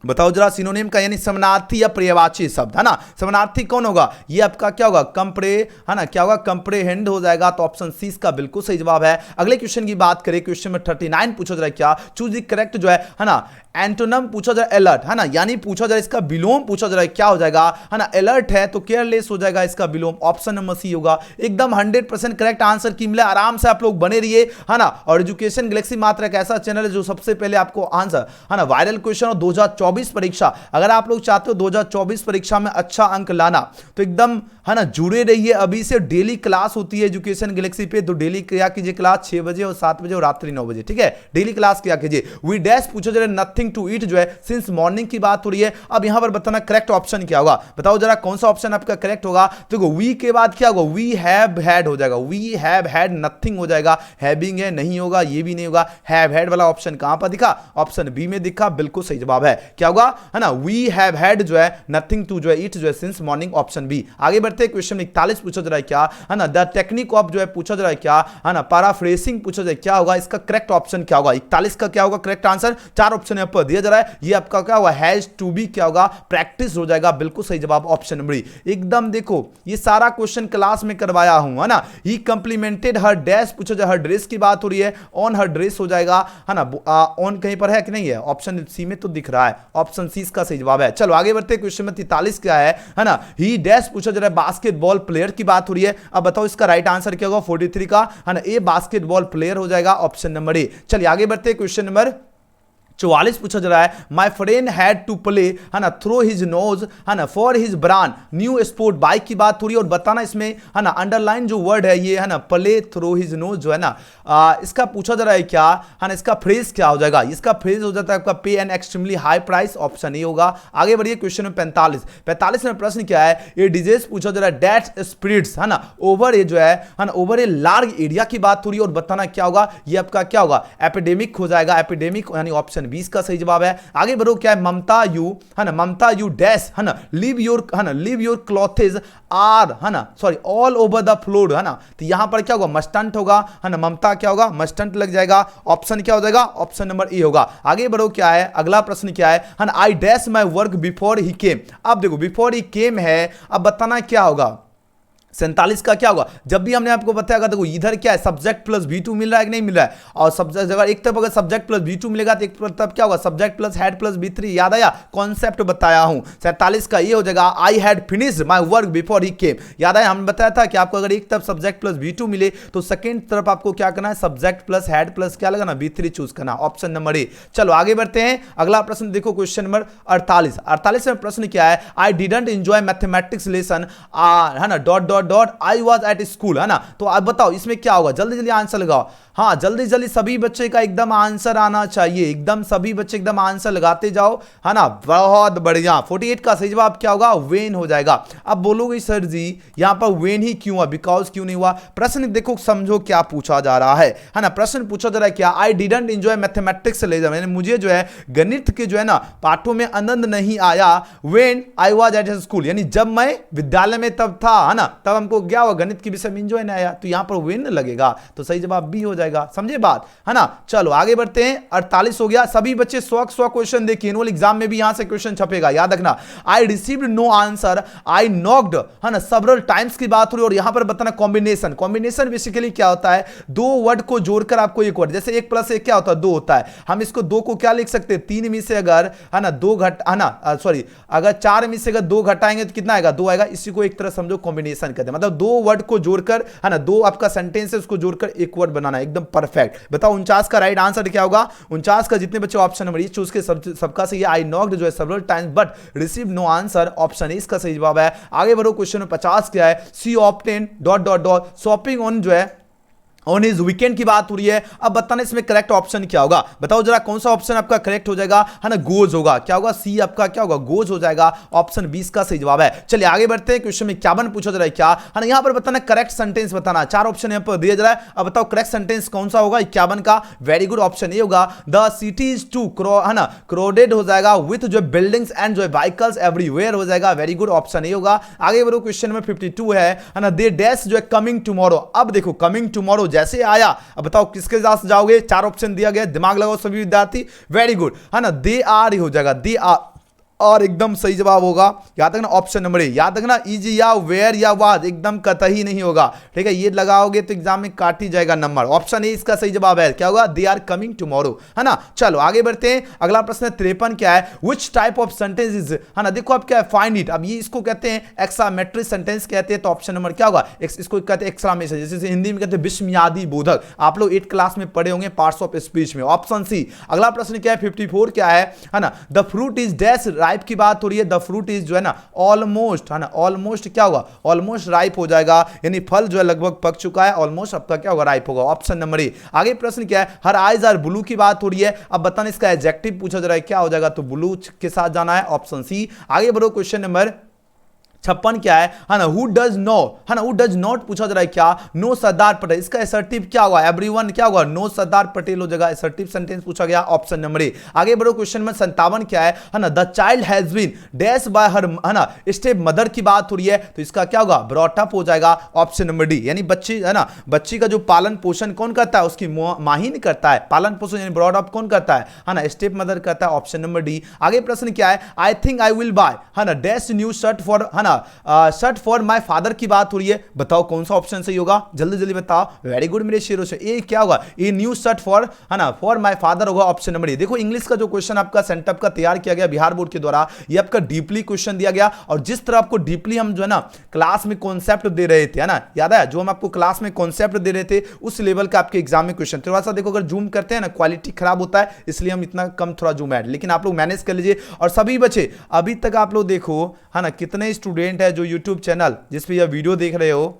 बताओ जरा? सिनोनिम का यानी समानार्थी या पर्यायवाची शब्द, है ना। समानार्थी कौन होगा? ये आपका क्या होगा? कंप्रे, है ना, क्या होगा? कंप्रेहेंड हो जाएगा। तो ऑप्शन सी इसका बिल्कुल सही जवाब है। अगले क्वेश्चन की बात करें, क्वेश्चन में 39 पूछा जा रहा है क्या? चूज द करेक्ट जो है ना, एंटोनम पूछा जाए अलर्ट, है ना, यानी पूछा जाए इसका विलोम पूछा जा रहा है, क्या हो जाएगा? है ना, अलर्ट है तो केयरलेस हो जाएगा इसका विलोम। ऑप्शन नंबर सी होगा एकदम 100% करेक्ट आंसर की मिला। आराम से आप लोग बने रहिए, है ना। और एजुकेशन गैलेक्सी मात्र एक ऐसा चैनल है जो सबसे पहले आपको आंसर, है ना, वायरल क्वेश्चन और 2024 परीक्षा, अगर आप लोग चाहते हो 2024 परीक्षा में अच्छा अंक लाना तो एकदम, है ना, जुड़े रहिए। अभी से डेली क्लास होती है एजुकेशन गैलेक्सी पे, तो डेली क्या कीजिए क्लास 6 बजे और 7 बजे और रात्रि 9 बजे, ठीक है। डेली क्लास क्या कीजिए। वी डैश पूछा जा रहा है नथिंग टू ईट जो है सिंस मॉर्निंग की बात हो रही है। अब यहां पर बताना करेक्ट ऑप्शन क्या होगा, बताओ जरा कौन सा ऑप्शन आपका करेक्ट होगा। देखो वी के बाद क्या होगा? वी हैव हैड हो जाएगा, वी हैव हैड नथिंग हो जाएगा, हैविंग है नहीं होगा, ये भी नहीं होगा। हैव हैड वाला ऑप्शन कहां पर दिखा? ऑप्शन बी में दिखा, बिल्कुल सही जवाब है। क्या होगा, है ना, वी हैव हैड जो है नथिंग टू जो है ईट जो है सिंस मॉर्निंग, ऑप्शन बी। आगे बढ़ते हैं, क्वेश्चन 41 पूछा जा रहा है क्या, है ना, द टेक्निक ऑफ जो है पूछा जा रहा है क्या, है ना, पैराफ्रेजिंग पूछा जाए क्या होगा, इसका करेक्ट ऑप्शन क्या होगा, 41 का क्या होगा करेक्ट आंसर, 4 ऑप्शन यहां पर दिया जा रहा है, ये आपका क्या होगा, हैज टू बी क्या होगा, प्रैक्टिस हो जाएगा, बिल्कुल सही जवाब ऑप्शन नंबर ई। एकदम देखो ये सारा क्वेश्चन क्लास में करवाया हूं, है ना, ही कंप्लीमेंटेड हर डैश पूछा जाए, हर ड्रेस की बात हो रही है, ऑन हर ड्रेस हो जाएगा, है ना, ऑन कहीं पर है कि नहीं है, ऑप्शन सी में तो दिख रहा है, ऑप्शन सी इसका सही जवाब है। चलो आगे बढ़ते हैं, क्वेश्चन में 43 क्या है ना, ही डैश पूछा जा रहा है, बास्केटबॉल प्लेयर की बात हो रही है, अब बताओ इसका राइट आंसर क्या होगा, 43 का, है ना, ए बास्केटबॉल प्लेयर हो जाएगा, ऑप्शन नंबर ए। चलिए आगे बढ़ते हैं, क्वेश्चन नंबर 44 पूछा जा रहा है, my friend had to play, है ना, थ्रो हिज नोज, है ना, for his brand new sport bike की बात हो रही है, और बताना इसमें, है ना, अंडरलाइन जो वर्ड है ये, है ना, प्ले थ्रो हिज नोज जो है ना, इसका पूछा जा रहा है क्या, है ना, इसका फ्रेज क्या हो जाएगा, इसका फ्रेज हो जाता है आपका पे an extremely high price, option A होगा। आगे बढ़िए, क्वेश्चन में 45 में प्रश्न क्या है, ये डिजीज पूछा जा रहा है दैट स्प्रेड्स, है ना, ओवर ए जो है ना, ओवर ए लार्ज एरिया की बात हो रही है, और बताना क्या होगा, ये आपका क्या होगा, एपिडेमिक हो जाएगा, एपिडेमिक यानी ऑप्शन 20 का सही जवाब है। आगे बढ़ो, क्या है, ममता यू, है ना, ममता यू डैश, है ना, लीव योर, है ना, लीव योर क्लॉथेज आर, है ना, sorry all over the floor, है ना, तो यहां पर क्या होगा, मस्टंट होगा, है ना, ममता क्या होगा, मस्टंट लग जाएगा, ऑप्शन क्या हो जाएगा, ऑप्शन नंबर ए होगा। आगे बढ़ो, क्या है अगला प्रश्न क्या है ना, I dash my work before he came, अब देखो बिफोर ही केम है, अब बताना क्या होगा, 47 का क्या होगा, जब भी हमने आपको बताया, देखो इधर क्या है, सब्जेक्ट प्लस V2 मिल रहा है कि नहीं मिल रहा है, और सब्जेक्ट जगह एक तरफ अगर सब्जेक्ट प्लस V2 मिलेगा तो एक तरफ क्या होगा, subject plus head plus V3, याद आया, कॉन्सेप्ट बताया हूं। 47 का ये हो जाएगा, I had finished my work before he came, याद आया, हमने बताया था कि आपको अगर एक तरफ सब्जेक्ट प्लस V2 मिले तो सेकंड तरफ आपको क्या करना है, सब्जेक्ट प्लस हेड प्लस क्या लगाना, V3 चूज करना, ऑप्शन नंबर ए। चलो आगे बढ़ते हैं, अगला प्रश्न देखो, क्वेश्चन नंबर 48 में प्रश्न क्या है, I didn't enjoy mathematics lesson, है ना, dot dot dot I was at school, है ना, तो आप बताओ इसमें क्या होगा, जल्दी जल्दी आंसर लगाओ, हाँ जल्दी जल्दी सभी बच्चे का एकदम आंसर आना चाहिए, एकदम सभी बच्चे एकदम आंसर लगाते जाओ, है ना, बहुत बढ़िया। 48 का सही जवाब क्या होगा, वेन हो जाएगा। अब बोलोगे सर जी यहां पर वेन ही क्यों हुआ, बिकॉज क्यों नहीं हुआ, प्रश्न देखो समझो क्या पूछा जा रहा है ना, प्रश्न पूछा जा रहा है क्या, I didn't enjoy mathematics lesson, मुझे जो है गणित के जो है ना पाठों में आनंद नहीं आया, when I was at school, यानी जब मैं विद्यालय में तब था, है ना, तब हमको क्या हुआ, गणित के विषय में एंजॉय नहीं आया, तो यहां पर वेन लगेगा, तो सही जवाब बी हो जाएगा, समझे बात, है ना। चलो आगे बढ़ते हैं, 48 हो गया, सभी बच्चे 100 क्वेश्चन देखिए, एनुअल एग्जाम में भी यहां से क्वेश्चन छपेगा, याद रखना। I received no answer, I knocked, है ना, सेवरल टाइम्स की बात हो रही है, और यहां पर बताना कॉम्बिनेशन, कॉम्बिनेशन बेसिकली क्या होता है, दो वर्ड को जोड़कर आपको एक वर्ड, जैसे 1 + 1 क्या होता है, 2 होता है, हम इसको 2 को क्या लिख सकते हैं, 3 में से अगर, है ना, 2 घट, है ना, सॉरी अगर 4 में से अगर 2 घटाएंगे तो कितना आएगा, 2 आएगा, इसी को एक तरह समझो कॉम्बिनेशन कहते हैं, मतलब 2 वर्ड को जोड़कर, है ना, 2 आपका सेंटेंस है उसको जोड़कर एक वर्ड बनाना, एकदम परफेक्ट। बताओ 49 का राइट आंसर क्या होगा, 49 का जितने बच्चे ऑप्शन नंबर चूज के सबका सही है, आई नॉक्ड जो है several times but receive no answer, option A इसका सही जवाब है। आगे बढ़ो, क्वेश्चन 50 क्या है, C often dot dot dot shopping on जो है ऑन इज वीकेंड की बात हो रही है, अब बताना इसमें करेक्ट ऑप्शन क्या होगा, बताओ जरा कौन सा ऑप्शन आपका करेक्ट हो जाएगा, है ना, गोज होगा, क्या होगा, सी आपका क्या होगा, गोज हो जाएगा, ऑप्शन 20 का सही जवाब है। चलिए आगे बढ़ते हैं, क्वेश्चन में 51 पूछा जा रहा है क्या, है ना, यहां पर बताना करेक्ट सेंटेंस बताना, 4 ऑप्शन यहां पर दिया जा रहा है, अब बताओ करेक्ट सेंटेंस कौन सा होगा, 51 का, वेरी गुड, ऑप्शन ए होगा, द सिटी इज टू, है ना, क्राउडेड हो जाएगा विथ जो बिल्डिंग्स एंड जो व्हीकल्स एवरीवेयर हो जाएगा, वेरी गुड, ऑप्शन ए होगा। आगे बढ़ो, क्वेश्चन में 52 है ना, दे डैश जो है कमिंग टुमारो, अब देखो कमिंग टुमारो जैसे आया, अब बताओ किसके साथ जाओगे, 4 ऑप्शन दिया गया, दिमाग लगाओ सभी विद्यार्थी, वेरी गुड, है ना, दे आर ही हो जाएगा, दे आर, और एकदम सही जवाब होगा, याद रखना ऑप्शन नंबर ए, याद रखना इज या वेयर या वाज एकदम कतई नहीं होगा, ठीक है, ये लगाओगे तो एग्जाम में काट ही जाएगा नंबर, ऑप्शन ए इसका सही जवाब है, क्या होगा, दे आर कमिंग टुमारो, है ना। चलो आगे बढ़ते हैं, अगला प्रश्न 53 क्या है, which type of sentence is, है ना, देखो अब क्या है, फाइंड इट, अब ये इसको कहते हैं एक्सामेट्रिक सेंटेंस कहते हैं, तो ऑप्शन नंबर क्या होगा, इसको कहते हैं एक्सक्लामेशन, जैसे हिंदी में कहते हैं विस्मयादि बोधक, आप लोग 8 क्लास में पढ़े होंगे पार्ट्स ऑफ स्पीच में, ऑप्शन सी। अगला प्रश्न क्या है, 54 क्या है ना, the fruit is dash ripe की बात हो रही है, द फ्रूट इज जो है ना ऑलमोस्ट, है ना, ऑलमोस्ट क्या होगा, ऑलमोस्ट राइप हो जाएगा, यानी फल जो है लगभग पक चुका है, ऑलमोस्ट आपका क्या होगा, राइप होगा, ऑप्शन नंबर ए। आगे प्रश्न क्या है, हर आइज आर ब्लू की बात हो रही है, अब बताना इसका एडजेक्टिव पूछा जा रहा है, क्या हो जाएगा, तो ब्लू के साथ जाना है, ऑप्शन सी। आगे बढ़ो, क्वेश्चन नंबर 56 क्या है ना, हु डज नो, है ना, हु डज नॉट पूछा जा रहा है क्या, नो सरदार पटेल, इसका असर्टिव क्या होगा, एवरीवन क्या होगा, नो सरदार पटेल हो जाएगा, असर्टिव सेंटेंस पूछा गया, ऑप्शन नंबर ए। आगे बढ़ो क्वेश्चन में 57 क्या है ना, the child has been dash by her, है ना, स्टेप मदर की बात हो रही है, तो इसका क्या होगा, ब्रॉट अप हो जाएगा, ऑप्शन नंबर डी। यानी बच्ची, है ना, बच्ची का जो पालन पोषण कौन करता है, उसकी मां ही नहीं करता है, पालन पोषण यानी ब्रॉट अप कौन करता है ना, स्टेप मदर करता है, ऑप्शन नंबर डी। आगे प्रश्न क्या है, I think I will buy, है ना, डैश न्यू शर्ट फॉर, है ना, शर्ट फॉर माय फादर की बात हो रही है, बताओ कौन सा ऑप्शन सही होगा, जल्दी जल्दी बताओ, वेरी गुड मेरे शेरों से। ए क्या होगा, ए न्यू शर्ट फॉर, है ना, फॉर माय फादर होगा, ऑप्शन नंबर ए। देखो इंग्लिश का जो क्वेश्चन आपका सेंटअप का तैयार किया गया बिहार बोर्ड के द्वारा, ये आपका डीपली क्वेश्चन दिया गया, और जिस तरह आपको डीपली हम जो है ना क्लास में कॉन्सेप्ट दे रहे थे, है ना, याद है, जो हम आपको क्लास में कॉन्सेप्ट दे रहे थे उस लेवल का आपके एग्जाम में क्वेश्चन। थोड़ा सा देखो अगर जूम करते हैं ना क्वालिटी खराब होता है, इसलिए हम इतना कम थोड़ा जूम ऐड, लेकिन आप लोग मैनेज कर लीजिए। और सभी बच्चे अभी तक आप लोग देखो, है ना, कितने स्टूडेंट है जो यूट्यूब चैनल जिस पे यह वीडियो देख रहे हो,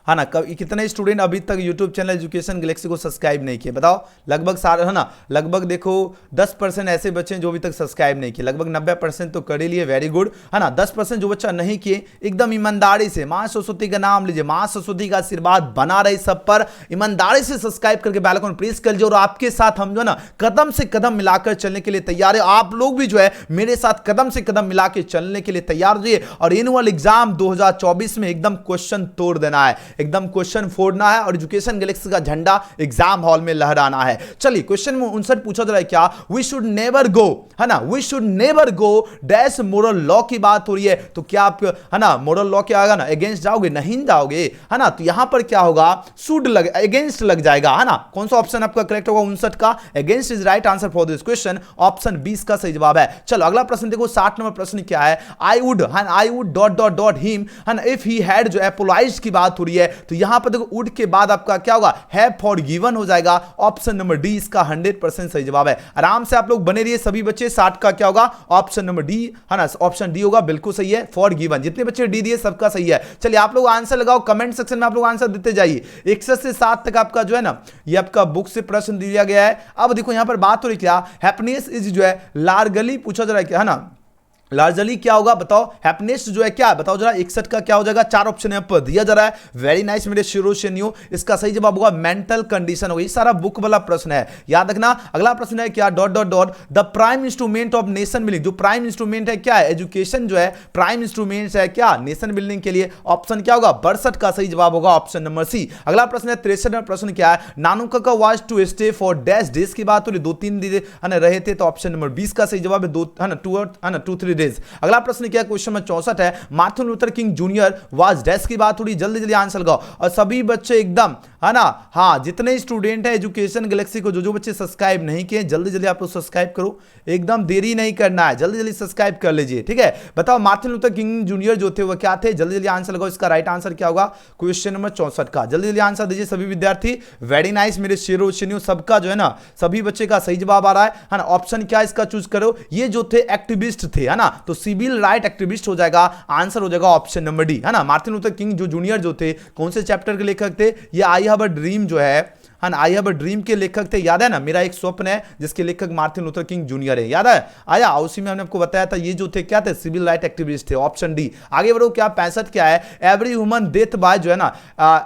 है ना, कितने स्टूडेंट अभी तक यूट्यूब चैनल एजुकेशन गैलेक्सी को सब्सक्राइब नहीं किए, बताओ, लगभग सारे, है ना, लगभग देखो 10% ऐसे बच्चे हैं जो अभी तक सब्सक्राइब नहीं किए, लगभग 90% तो कर ही लिए, वेरी गुड, है ना। 10% जो बच्चा नहीं किए, एकदम ईमानदारी से मां सरस्वती का नाम लीजिए, मां सरस्वती का आशीर्वाद बना रही सब पर, ईमानदारी से सब्सक्राइब करके बेल आइकन प्रेस कर लीजिए, और आपके साथ हम जो है ना कदम से कदम मिलाकर चलने के लिए तैयार है। आप लोग भी जो है मेरे साथ कदम से कदम मिलाकर चलने के लिए तैयार रहिए, और एनुअल एग्जाम 2024 में एकदम क्वेश्चन तोड़ देना है, एकदम क्वेश्चन फोड़ना है, और एजुकेशन गैलेक्सी का झंडा एग्जाम हॉल में लहराना है। चलिए क्वेश्चन में 59 पूछा जा रहा है क्या, वी शुड नेवर गो, है ना, we should never go dash moral law की बात हो रही है, तो क्या आप, है ना, मोरल लॉ क्या आएगा ना, अगेंस्ट जाओगे, नहीं जाओगे, है ना, तो यहां पर क्या होगा, शुड लग, अगेंस्ट लग जाएगा, है ना। कौन सा ऑप्शन आपका करेक्ट होगा, 59 का, against is right answer for this question, option 20 का सही जवाब है। चलो अगला प्रश्न देखो, 60 नंबर प्रश्न क्या है, I would dot dot dot him, है ना, इफ ही हैड, जो एपोलाइज की बात हो रही है, तो यहां पर देखो वुड के बाद आपका क्या होगा, हैव फॉरगिवन हो जाएगा, ऑप्शन नंबर डी इसका 100% सही जवाब है। आराम से आप लोग बने रहिए सभी बच्चे, 60 का क्या होगा, ऑप्शन नंबर डी, है ना, ऑप्शन डी होगा, बिल्कुल सही है, फॉरगिवन, जितने बच्चे डी दिए सबका सही है। चलिए आप लोग आंसर लगाओ, कमेंट सेक्शन में आप लोग आंसर देते जाइए। 61 से 7 तक आपका जो है ना, ये आपका बुक से प्रश्न दिया गया है। अब देखो यहां पर बात हो रही क्या, हैप्पीनेस इज जो है लार्जली पूछा जा रहा है क्या, है ना, लार्जली क्या होगा बताओ, हैप्पीनेस जो है क्या बताओ जरा, 61 का क्या हो जाएगा, 4 ऑप्शन यहां पर दिया जा रहा है, वेरी नाइस मेरे शिरो शेन्यू, इसका सही जवाब होगा मेंटल कंडीशन होगा। ये सारा बुक वाला प्रश्न है, याद रखना। अगला प्रश्न है क्या, dot dot dot the prime instrument of nation building, जो प्राइम इंस्ट्रूमेंट है क्या है, एजुकेशन जो है प्राइम इंस्ट्रूमेंट है क्या, नेशन बिल्डिंग के लिए, ऑप्शन क्या होगा, 62 का सही जवाब होगा, ऑप्शन नंबर सी। अगला प्रश्न है 63 नंबर प्रश्न क्या है, नानुका का was to stay for dash days की बात हो रही, 2-3 दिन रहे थे, तो ऑप्शन नंबर 20 का सही जवाब है, 2-3 डेज। अगला प्रश्न क्या है, क्वेश्चन में 64 है, Martin Luther king junior was dash की बात हो रही, जल्दी जल्दी आंसर लगाओ, और सभी बच्चे एकदम, है ना, हाँ जितने स्टूडेंट है एजुकेशन गैलेक्सी को, जो बच्चे सब्सक्राइब नहीं किए, जल्दी जल्दी आप लोग सब्सक्राइब करो, एकदम देरी नहीं करना है, जल्दी जल्दी सब्सक्राइब कर लीजिए, ठीक है। बताओ मार्टिन लूथर किंग जूनियर जो थे वो क्या थे, जल्दी जल्दी आंसर लगाओ, इसका राइट आंसर क्या होगा, क्वेश्चन नंबर 64 का, जल्दी जल्दी आंसर दीजिए सभी विद्यार्थी, वेरी नाइस मेरे शेरो शेन्यू, सबका जो है ना सभी बच्चे का सही जवाब आ रहा है ना। ऑप्शन क्या इसका चूज करो, ये जो थे एक्टिविस्ट थे, है ना, तो सिविल राइट एक्टिविस्ट हो जाएगा, आंसर हो जाएगा ऑप्शन नंबर डी, है ना। मार्टिन लूथर किंग जो जूनियर जो थे, कौन से चैप्टर के लेखक थे, ये आई हैव अ ड्रीम जो है ना, आई हैव अ ड्रीम के लेखक थे, याद है ना, मेरा एक स्वप्न है, जिसके लेखक मार्टिन लूथर किंग जूनियर है, याद है, आया उसी में हमने आपको बताया था, ये जो थे क्या थे, सिविल राइट एक्टिविस्ट थे, ऑप्शन डी। आगे बढ़ो क्या, 65 क्या है, एवरी ह्यूमन डेथ बाय जो है ना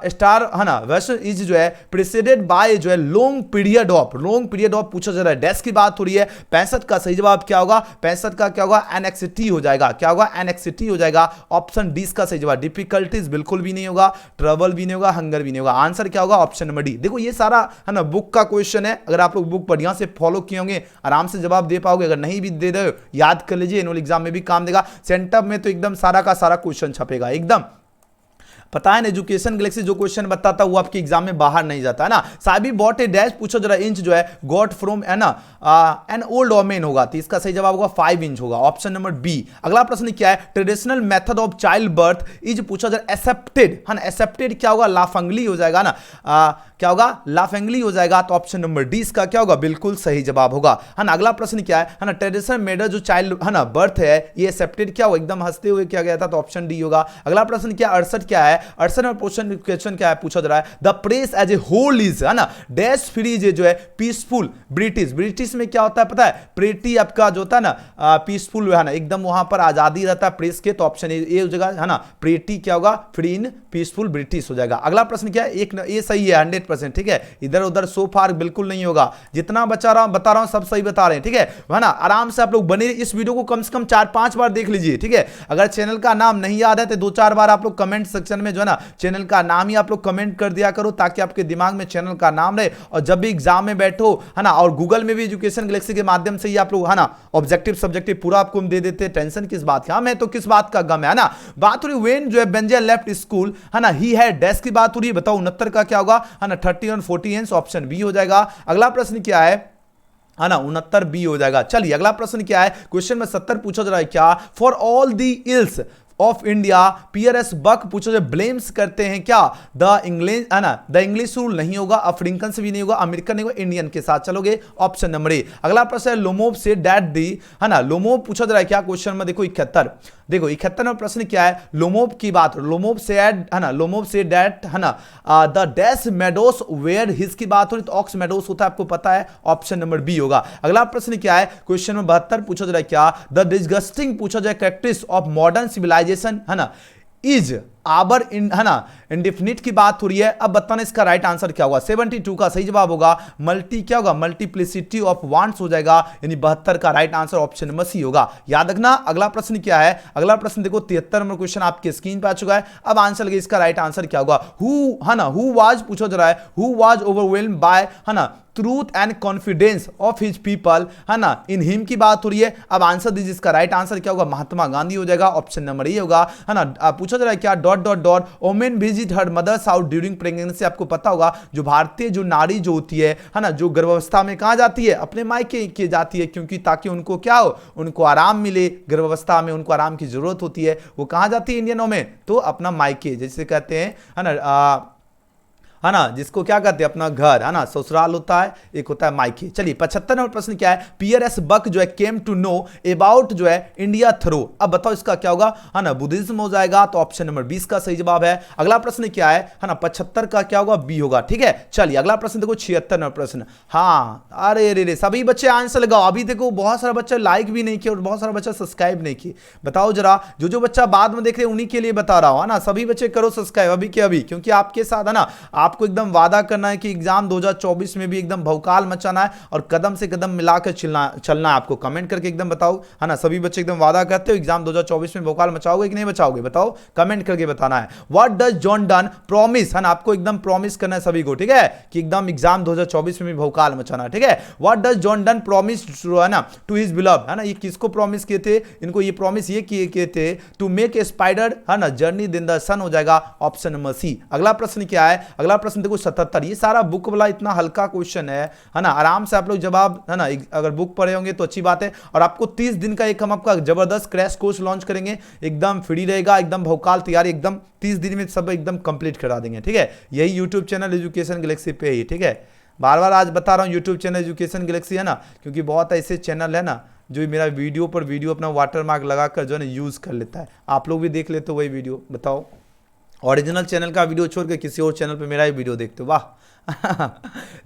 स्टार, है ना, वैसे इज जो है प्रिसीडेड बाय जो है लॉन्ग पीरियड ऑफ पूछा जा रहा है, डैश की बात हो रही है, 65 का सही जवाब क्या होगा, 65 का क्या होगा, एनेक्सिटी हो जाएगा, क्या होगा, एनेक्सिटी हो जाएगा, ऑप्शन डी का सही जवाब। डिफिकल्टीज बिल्कुल भी नहीं होगा, ट्रबल भी नहीं होगा, हंगर भी नहीं होगा, आंसर क्या होगा, ऑप्शन नंबर डी। देखो ये सारा है ना बुक का क्वेश्चन है, अगर आप लोग बुक बढ़िया से फॉलो किए होंगे आराम से जवाब दे पाओगे, अगर नहीं भी दे रहे हो याद कर लीजिए, एनुअल एग्जाम में भी काम देगा, सेंटअप में तो एकदम सारा का सारा क्वेश्चन छपेगा, एकदम पता है ना, एजुकेशन गैलेक्सी जो क्वेश्चन बताता है वो आपके एग्जाम में बाहर नहीं जाता है ना। साबी बॉट ए डैश पूछो जरा, इंच जो है गॉट फ्रॉम, है ना, एन ओल्ड वोमेन होगा, तो इसका सही जवाब होगा 5 इंच होगा, ऑप्शन नंबर बी। अगला प्रश्न क्या है, traditional method of child birth is पूछा जरा, एक्सेप्टेड, है ना, एक्सेप्टेड क्या होगा, लाफंगली हो जाएगा ना, क्या होगा, लाफंगली हो जाएगा, तो ऑप्शन नंबर डी इसका क्या होगा, बिल्कुल सही जवाब होगा, है ना। अगला प्रश्न क्या है ना, ट्रेडिशनल मेथड जो चाइल्ड, है ना, बर्थ है, ये एक्सेप्टेड क्या होगा, एकदम हंसते हुए किया गया था, तो ऑप्शन डी होगा। अगला प्रश्न क्या, 68 क्या क्या है, 68 नंबर क्वेश्चन क्या है पूछा जा रहा है, the press as a whole is, है ना, डैश फ्री जो है पीसफुल ब्रिटिश। ब्रिटिश में क्या होता है पता है, प्रेटी आपका जो होता है ना पीसफुल, है ना, एकदम वहां पर आजादी रहता है प्रेस के, तो ऑप्शन ए हो जाएगा, है ना, प्रेटी क्या होगा, फ्री इन पीसफुल ब्रिटिश हो जाएगा। अगला प्रश्न क्या है, एक ये सही है 100%, ठीक है, इधर उधर सो फार बिल्कुल नहीं होगा, जितना बता रहा हूं सब सही बता रहे हैं, ठीक है ना। आराम से आप लोग बने, इस वीडियो को कम से कम 4-5 बार देख लीजिए, ठीक है। अगर चैनल का नाम नहीं याद है तो 2-4 बार आप लोग कमेंट सेक्शन में जो है ना चैनल का नाम ही आप लोग कमेंट कर दिया करो, ताकि आपके दिमाग में चैनल का नाम रहे, और जब भी एग्जाम में बैठो, है ना, और गूगल में भी एजुकेशन गैलेक्सी के माध्यम से ही आप लोग, है ना, ऑब्जेक्टिव सब्जेक्टिव पूरा आपको दे देते हैं, टेंशन किस बात का, हमें तो किस बात का गम है ना। बात हो रही व्हेन जो है बेंजा लेफ्ट स्कूल, है ना, ही हैड डैश की बात हो रही है, बताओ 69 का क्या होगा, है ना, 30 और 40, ऑप्शन बी हो जाएगा। अगला प्रश्न क्या है ना, 69 बी हो जाएगा। चलिए अगला प्रश्न क्या है, क्वेश्चन में 70 पूछा जा रहा है, क्या for all the ills of India पीआरएस बक पूछो जो ब्लेम्स करते हैं क्या द इंग्लिश, है ना, द इंग्लिश रूल नहीं होगा, अफ्रीकन से भी नहीं होगा, अमेरिकन नहीं होगा, इंडियन के साथ चलोगे, ऑप्शन नंबर ए। अगला प्रश्न है लोमोब से डैट दी, है ना, लोमोब पूछा जा रहा है क्या, क्वेश्चन में देखो 71, देखो 71 नंबर प्रश्न क्या है, लोमोब की बात, लोमोब से एड, है ना, लोमोब से डैट, है ना, the dash meadows where his की बात हो रही, तो ऑक्स मेडोस होता है, आपको पता है, ऑप्शन नंबर बी होगा। अगला प्रश्न क्या है, क्वेश्चन में 72 पूछा जा रहा है क्या, द डिस्गस्टिंग पूछा जाए कैरेक्टरिस्टिक्स ऑफ मॉडर्न सिविलाइजेशन, है ना, इज आबर इन, है ना, इंडिफिनिट की बात हो रही है। अब बताना इसका राइट आंसर क्या होगा, 72 का सही जवाब होगा मल्टी, क्या होगा, मल्टीप्लिसिटी ऑफ वांट्स हो जाएगा, यानी 72 का right answer option number C होगा, याद रखना। अगला प्रश्न क्या है, अगला प्रश्न देखो 73 नंबर क्वेश्चन आपके स्क्रीन पे आ चुका है। अब आंसर लगे इसका राइट आंसर क्या होगा, हु, है ना, हु वाज पूछा जा रहा है, हु वाज ओवरवेल्म्ड बाय, है ना, truth and confidence of his people, है ना, इन हिम की बात हो रही है। अब आंसर दीजिए, इसका राइट आंसर क्या होगा, महात्मा गांधी हो जाएगा, ऑप्शन नंबर ए होगा, है ना। पूछा जा रहा है क्या, dot dot dot women visit her mother's house during pregnancy, आपको पता होगा जो भारतीय जो नारी जो होती है ना, जो गर्भावस्था में कहां जाती है, अपने मायके के जाती है, क्योंकि ताकि उनको क्या हो, उनको आराम मिले, गर्भावस्था में उनको आराम की जरूरत होती है, वो कहां जाती है इंडियनों में, तो अपना मायके, जैसे कहते हैं, है ना, है ना, जिसको क्या कहते हैं अपना घर, है ना, ससुराल होता है, एक होता है मायके। चलिए 75 नंबर प्रश्न क्या है, पीआरएस बक जो है केम टू नो अबाउट जो है इंडिया थ्रो, अब बताओ इसका क्या होगा, है ना, बुद्धिज्म हो जाएगा, तो ऑप्शन नंबर 20 का सही जवाब है। अगला प्रश्न क्या है ना, 75 का क्या होगा, बी होगा, ठीक है। चलिए अगला प्रश्न देखो 76 नंबर प्रश्न, हाँ, अरे रे सभी बच्चे आंसर लगाओ, अभी देखो बहुत सारा बच्चा लाइक भी नहीं किया और बहुत सारा बच्चा सब्सक्राइब नहीं किए, बताओ जरा, जो बच्चा बाद में देख रहे हैं उन्हीं के लिए बता रहा हूं, है ना, सभी बच्चे करो सब्सक्राइब अभी के अभी, क्योंकि आपके साथ, है ना, आपको एकदम वादा करना है कि एग्जाम 2024 में भी एकदम भौकाल मचाना है और कदम से कदम मिलाकर चलना है आपको, कमेंट करके एकदम बताओ, है ना, सभी बच्चे एकदम वादा करते हो एग्जाम 2024 में भौकाल मचाओगे कि नहीं मचाओगे, बताओ, कमेंट करके बताना है। What does John Donne promise, है ना, आपको एकदम प्रॉमिस करना है सभी को, ठीक है, कि एकदम एग्जाम 2024 में भी भौकाल मचाना है, ठीक है। What does John Donne promise, है ना, टू हिज बिलव्ड, है ना, ये किसको प्रॉमिस किए थे, इनको ये प्रॉमिस ये किए थे, टू मेक ए स्पाइडर, है ना, जर्नी इन द सन हो जाएगा, ऑप्शन नंबर सी। अगला प्रश्न क्या है, अगला प्रश्न देखो 77, ये सारा बुक वाला इतना हल्का क्वेश्चन है ना, आराम से आप लोग जवाब, है ना, अगर बुक पढ़े होंगे तो अच्छी बात है। और आपको 30 दिन का एक हम आपका जबरदस्त क्रैश कोर्स लॉन्च करेंगे, एकदम फ्री रहेगा, एकदम भौकाल तैयारी, एकदम 30 दिन में सब एकदम कंप्लीट करा देंगे, ठीक है। यही यूट्यूब चैनल एजुकेशन गैलेक्सी पे ही, ठीक है, बार बार आज बता रहा हूँ यूट्यूब चैनल एजुकेशन गैलेक्सी, है ना, क्योंकि बहुत ऐसे चैनल है ना जो मेरा वीडियो पर वीडियो अपना वाटरमार्क लगाकर जो है ना यूज कर लेता है, आप लोग भी देख लेते हो वही वीडियो, बताओ, ओरिजिनल चैनल का वीडियो छोड़ के किसी और चैनल पे मेरा ही वीडियो देखते हो, वाह।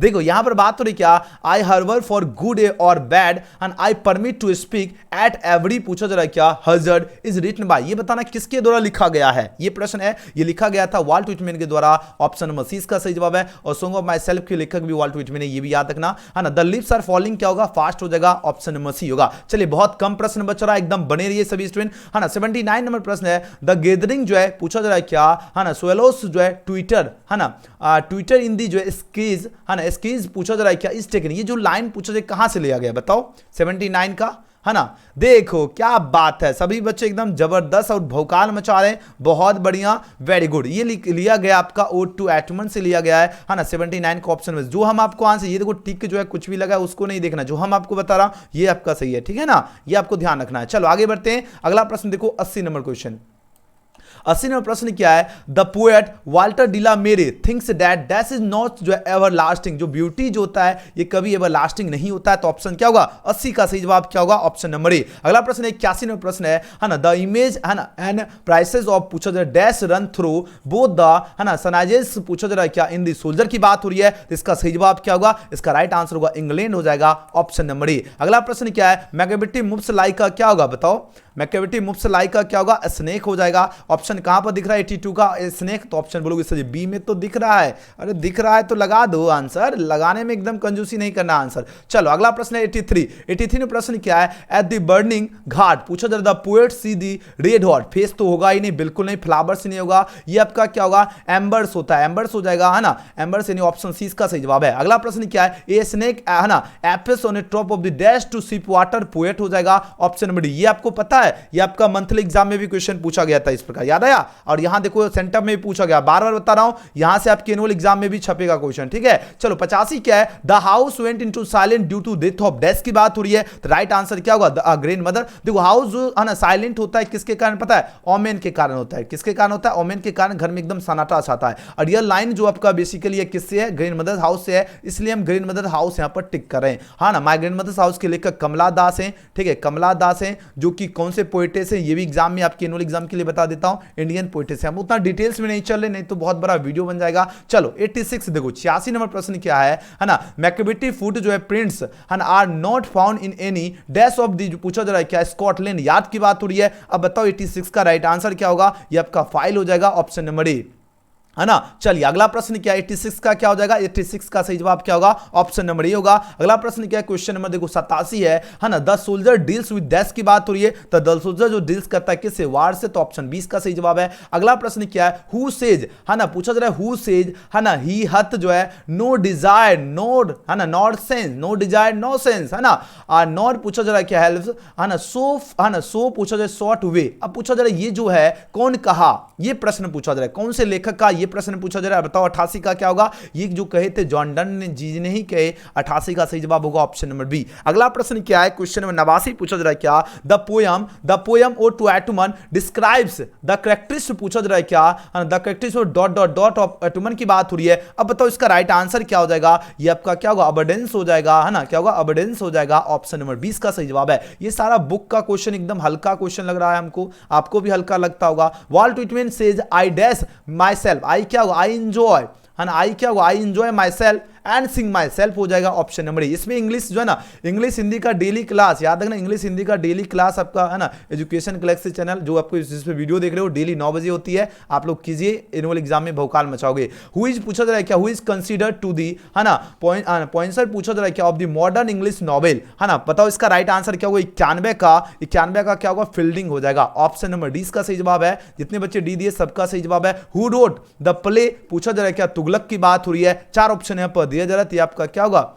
देखो यहां पर बात हो रही क्या, आई हर्बर फॉर गुड और bad and I permit to speak at every, पूछा जा रहा है क्या, हजर्ड इज रिटन बाय, ये बताना किसके द्वारा लिखा गया है, ये प्रश्न है, ये लिखा गया था वाल्ट व्हिटमैन के द्वारा, ऑप्शन नंबर सी इसका सही जवाब है। और सॉन्ग ऑफ माई सेल्फ के लेखक भी वाल्ट व्हिटमैन है, ये भी याद रखना, है ना। द लिप्स आर फॉलिंग क्या होगा, फास्ट हो जाएगा, ऑप्शन नंबर सी होगा। चलिए बहुत कम प्रश्न बच रहा है, एकदम बने रहिए सभी स्टूडेंट, है ना। 79 नंबर प्रश्न है, द गैदरिंग जो है पूछा जा रहा है क्या, है ना, स्वेलोस जो है ट्विटर, है ना, ट्विटर इन दी जो है स्कीज, है ना, स्कीज पूछा जा रहा है क्या, इस टेकन, ये जो लाइन पूछा जाए कहां से लिया गया, बताओ 79 का, है ना। देखो क्या बात है, सभी बच्चे एकदम जबरदस्त और भौकाल मचा रहे हैं, बहुत बढ़िया, वेरी गुड। ये लिया गया आपका ओड टू एटमन से लिया गया है ना, 79 का ऑप्शन में। जो हम आपको आंसर, ये देखो टिक जो है कुछ भी लगा है उसको नहीं देखना, जो हम आपको बता रहा हूं ये आपका सही है, ठीक है ना, ये आपको ध्यान रखना है। चलो आगे बढ़ते हैं, अगला प्रश्न देखो 80 नंबर क्वेश्चन। 80 नंबर प्रश्न क्या है, द पोएट वाल्टर डिला मेरे thinks that dash is not जो एवर लास्टिंग, जो ब्यूटी जो होता है ये कभी एवर लास्टिंग नहीं होता है। तो ऑप्शन क्या होगा, 80 का सही जवाब क्या होगा, ऑप्शन नंबर ए। अगला प्रश्न 81 नंबर प्रश्न है ना, द इमेज है ना एंड प्राइसेस ऑफ पूछा जा रहा है dash run through both the है ना सनाइजेस पूछा जा रहा है क्या इन द सोल्जर की बात हो रही है। तो इसका सही जवाब क्या होगा, इसका राइट आंसर होगा इंग्लैंड हो जाएगा, ऑप्शन नंबर ए। अगला प्रश्न क्या है, मैकेबिटी मूव्स लाइक का क्या होगा, बताओ मैकेबिटी मूव्स लाइक का क्या होगा, स्नेक हो जाएगा। ऑप्शन कहां पर दिख रहा है 82 का स्नेक, तो ऑप्शन बोलोगे सर बी में तो दिख रहा है। अरे दिख रहा है तो लगा दो आंसर, लगाने में एकदम कंजूसी नहीं करना आंसर। चलो अगला प्रश्न है 83 में प्रश्न क्या है, एट द बर्निंग घाट पूछा जा रहा है the poet see the red hot, face तो होगा ही नहीं, बिल्कुल नहीं, फ्लावर्स नहीं होगा, ये आपका क्या होगा, एम्बर्स होता है, एम्बर्स हो जाएगा है ना, एम्बर्स यानी ऑप्शन सी इसका सही जवाब है। अगला प्रश्न क्या है, ए स्नेक है ना apes on a top of the dash to sip water poet हो जाएगा, ऑप्शन नंबर डी। ये आपको पता है, ये आपका मंथली एग्जाम में भी क्वेश्चन पूछा गया था इस प्रकार, याद आया। और यहां देखो सेंटर में भी पूछा गया, बार बार बता रहा हूं, यहां से आपके एनुअल एग्जाम में भी छपेगा क्वेश्चन, ठीक है। चलो 85 क्या है, the house went into silent due to death of dash की बात हो रही है। तो राइट आंसर क्या होगा, द ग्रैंड मदर। देखो हाउस जो है ना साइलेंट होता है किसके कारण पता है, ओमेन के कारण होता है। किसके कारण होता है, ओमेन के कारण घर में एकदम सन्नाटा छाता है। और यह लाइन जो आपका बेसिकली है किससे है, ग्रैंड मदर हाउस से है, इसलिए हम ग्रैंड मदर हाउस यहां पर टिक कर रहे हैं। हाँ ना, माय ग्रैंड मदर हाउस के लेखक कमला दास हैं, ठीक है, कमला दास हैं, जो कि कौन से पोएटेस हैं ये भी एग्जाम में आपके एनुअल एग्जाम के लिए बता देता हूं, इंडियन पोएटेस हैं। हम उतना डिटेल्स में नहीं चल रहे, नहीं तो बहुत बड़ा वीडियो बन जाएगा। चलो 86 देखो 86 नंबर प्रश्न क्या है ना, मैकेबिटी फूड जो है प्रिंट्स है ना are not found in any dash of the, पूछा जा रहा है क्या, स्कॉटलैंड यार्ड की बात हो रही है। अब बताओ 86 का राइट आंसर क्या होगा, ये आपका फाइल हो जाएगा, ऑप्शन नंबर ए, है ना। चलिए अगला प्रश्न क्या है, 86 का क्या हो जाएगा, 86 का सही जवाब क्या होगा, ऑप्शन नंबर ए होगा। अगला प्रश्न क्या है, क्वेश्चन नंबर देखो 87 है ना, the soldier deals with dash की बात हो रही है। तो द सोल्जर जो डील्स करता है किससे, वार से, तो ऑप्शन 20 का सही जवाब है। अगला प्रश्न क्या है, हु सेज है ना, पूछा जा रहा है हु सेज है ना ही हथ जो है नो डिजायर नोड है ना not sense, no desire no sense है ना, नॉट पूछा जा रहा है क्या हेल्प्स है ना, सो पूछा जा रहा है शॉर्ट वे। अब पूछा जा रहा है ये जो है कौन कहा, ये प्रश्न पूछा जा रहा है कौन से लेखक का, ये प्रश्न पूछा जा रहा है। बताओ 88 का क्या होगा, ये जो कहे थे जॉन डन ने जी ने ही कहे, 88 का सही जवाब होगा ऑप्शन नंबर बी। अगला प्रश्न क्या है, क्वेश्चन नंबर 89 पूछा जा रहा है क्या, the poem ode to autumn describes the characteristics पूछा जा रहा है क्या, the characteristics dot dot dot of autumn की बात हो रही है। अब बताओ इसका राइट आंसर क्या हो जाएगा, ये आपका क्या होगा, अबंडेंस हो जाएगा, है ना, क्या होगा, अबंडेंस हो जाएगा, ऑप्शन नंबर 20 का सही जवाब है। ये सारा बुक का क्वेश्चन एकदम हल्का क्वेश्चन लग रहा है हमको, आपको भी हल्का लगता होगा। Walt Whitman says I dash myself, I क्या होगा, आई इंजॉय है ना, आई क्या होगा, I enjoy myself and sing myself हो जाएगा, ऑप्शन नंबर ए। इसमें इंग्लिश जो है ना, इंग्लिश हिंदी का डेली क्लास याद रखना, इंग्लिश हिंदी का डेली क्लास आपका है ना एजुकेशन गैलेक्सी चैनल, जो आपको जिस पे वीडियो देख रहे हो डेली 9 बजे होती है, आप लोग कीजिए, एनुअल एग्जाम में भौकाल मचाओगे। हु इज पूछा जा रहा है क्या, who is considered to the है ना पॉइंसर पूछा जा रहा है क्या of the modern English novel है ना। बताओ इसका राइट आंसर क्या होगा, 91 का क्या होगा, फील्डिंग हो जाएगा, ऑप्शन नंबर डी इसका सही जवाब है। जितने बच्चे डी दिए सबका सही जवाब है। हु रोट द प्ले पूछा जा रहा है क्या, तुगलक की बात हो रही है। 4 ऑप्शन यहां पर दिया जा रहा है, आपका क्या होगा,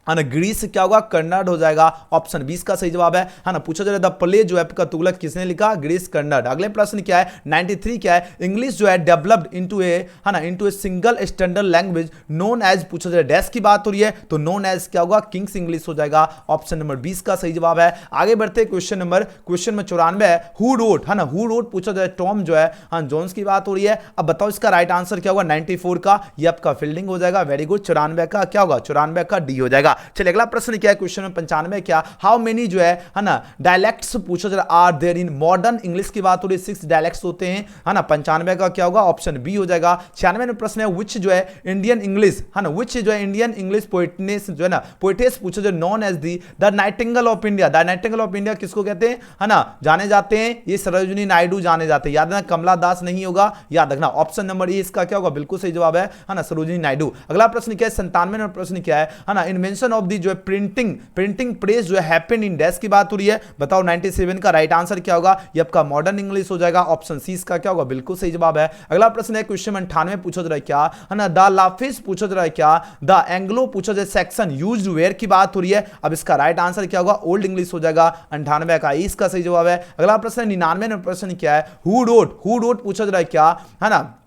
है ना ग्रीस क्या होगा, कन्नड़ हो जाएगा, ऑप्शन 20 का सही जवाब है ना। पूछा जा रहा है द प्ले जो है आपका तुगलक किसने लिखा, ग्रीस कन्नड़। अगले प्रश्न क्या है 93 क्या है, इंग्लिश जो है डेवलप्ड इनटू ए है ना into a single standard language known as, पूछा जा रहा है डैश की बात हो रही है, तो नोन एज क्या होगा, किंग्स इंग्लिश हो जाएगा, ऑप्शन नंबर 20 का सही जवाब है। आगे बढ़ते क्वेश्चन नंबर 94 है, हु रोट है ना, हु रोट पूछा जा रहा है टॉम जो है हाँ जोन्स की बात हो रही है। अब बताओ इसका राइट आंसर क्या होगा, 94 का, ये आपका फील्डिंग हो जाएगा, वेरी गुड। 94 का क्या होगा, 94 का डी हो जाएगा। चलिए अगला प्रश्न क्या है, क्वेश्चन में 95 क्या, हाउ मेनी जो है ना डायलेक्ट्स पूछा जा रहा are there in modern English की बात हो रही है, 6 डायलेक्ट्स होते हैं है ना। 95 का क्या होगा, ऑप्शन बी हो जाएगा। 96 में प्रश्न है विच जो है इंडियन इंग्लिश है ना, विच जो है इंडियन इंग्लिश पोइटनेस जो है ना पोइटेस पूछा जो known as the nightingale of India, the nightingale of India किसको कहते हैं है ना, जाने जाते हैं, ये सरोजिनी नायडू जाने जाते हैं, याद रखना कमला दास नहीं होगा, याद रखना ऑप्शन नंबर ए इसका क्या होगा, बिल्कुल सही जवाब है ना, सरोजिनी नायडू। अगला प्रश्न क्या है 97 में प्रश्न क्या है ना, इन्वेंशन ऑफ दी जो है प्रिंटिंग प्रेस जो है हैपेंड इन डैश की बात हो रही है। बताओ 97 का राइट आंसर क्या होगा, ये आपका मॉडर्न इंग्लिश हो जाएगा, ऑप्शन सी इसका क्या होगा, बिल्कुल सही जवाब है। अगला प्रश्न है क्वेश्चन 98 पूछा जा रहा है क्या है ना, द लाफिस पूछा जा रहा है क्या, द एंग्लो पूछा जाए सेक्शन यूज्ड वेयर की बात हो रही है। अब इसका राइट आंसर क्या होगा, ओल्ड इंग्लिश हो जाएगा, 98 का इसका सही जवाब है। अगला प्रश्न 99 में प्रश्न क्या है, हु रोट पूछा जा रहा है क्या है ना,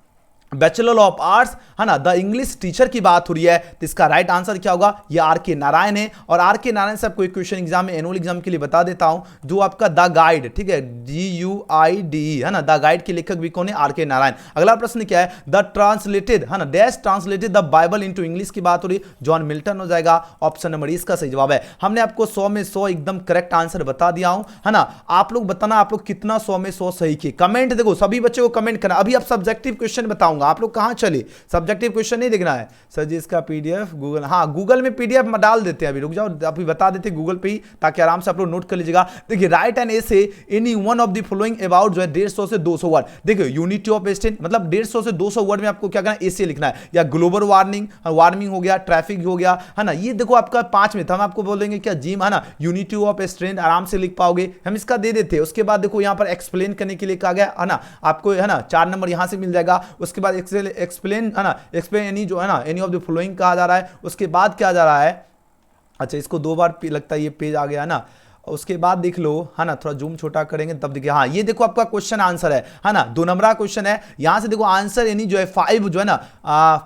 बैचलर ऑफ आर्ट्स, है ना, द इंग्लिश टीचर की बात हो रही है, तो इसका राइट आंसर क्या होगा, ये आर के नारायण है। और आर के नारायण से आपको एक क्वेश्चन एग्जाम में, एनुअल एग्जाम के लिए बता देता हूं, जो आपका द गाइड, ठीक है, GUIDE, है ना, द गाइड के लेखक भी कौन है, आर के नारायण। अगला प्रश्न क्या है, द ट्रांसलेटेड, है ना, dash translated the Bible into English की बात हो रही है, जॉन मिल्टन हो जाएगा। ऑप्शन नंबर इसका सही जवाब है। हमने आपको 100 में 100 एकदम करेक्ट आंसर बता दिया हूं, है ना। आप लोग बताना आप लोग कितना 100 में 100 सही किए, कमेंट देखो, सभी बच्चों को कमेंट करना। अभी आप सब्जेक्टिव क्वेश्चन बताऊंगा, आप लोग कहां चले, सब्जेक्टिव क्वेश्चन नहीं देखना है सर जी, इसका पीडीएफ गूगल, हाँ गूगल में पीडीएफ में डाल देते हैं, अभी रुक जाओ, अभी बता देते हैं गूगल पे ही, ताकि आराम से आप लोग नोट कर लीजिएगा। देखिए, right an essay any one of the following about जो है 150 से 200 वर्ड। देखिए, यूनिटी ऑफ स्टेट मतलब 150 से 200 वर्ड में आपको क्या करना है, एसे लिखना है, या ग्लोबल वार्मिंग हो गया, ट्रैफिक हो गया, है ना। ये देखो आपका 5 में था, हम आपको बोलेंगे क्या जिम, है ना, यूनिटी ऑफ स्ट्रेंथ आराम से लिख पाओगे, हम इसका दे देते हैं। उसके बाद देखो यहाँ पर एक्सप्लेन करने के लिए कहा गया, है ना, आपको, है ना, 4 नंबर यहाँ से मिल जाएगा। उसके बाद एक्सप्लेन, है ना, एक्सप्लेन एनी जो है ना, एनी ऑफ द फॉलोइंग कहा जा रहा है। उसके बाद क्या जा रहा है, अच्छा इसको 2 बार लगता है ये पेज आ गया ना, उसके बाद देख लो, है ना, थोड़ा जूम छोटा करेंगे तब देखिए, हाँ ये देखो आपका क्वेश्चन आंसर है ना, 2 नंबर का क्वेश्चन है। यहां से देखो आंसर एनी जो है 5 जो है ना,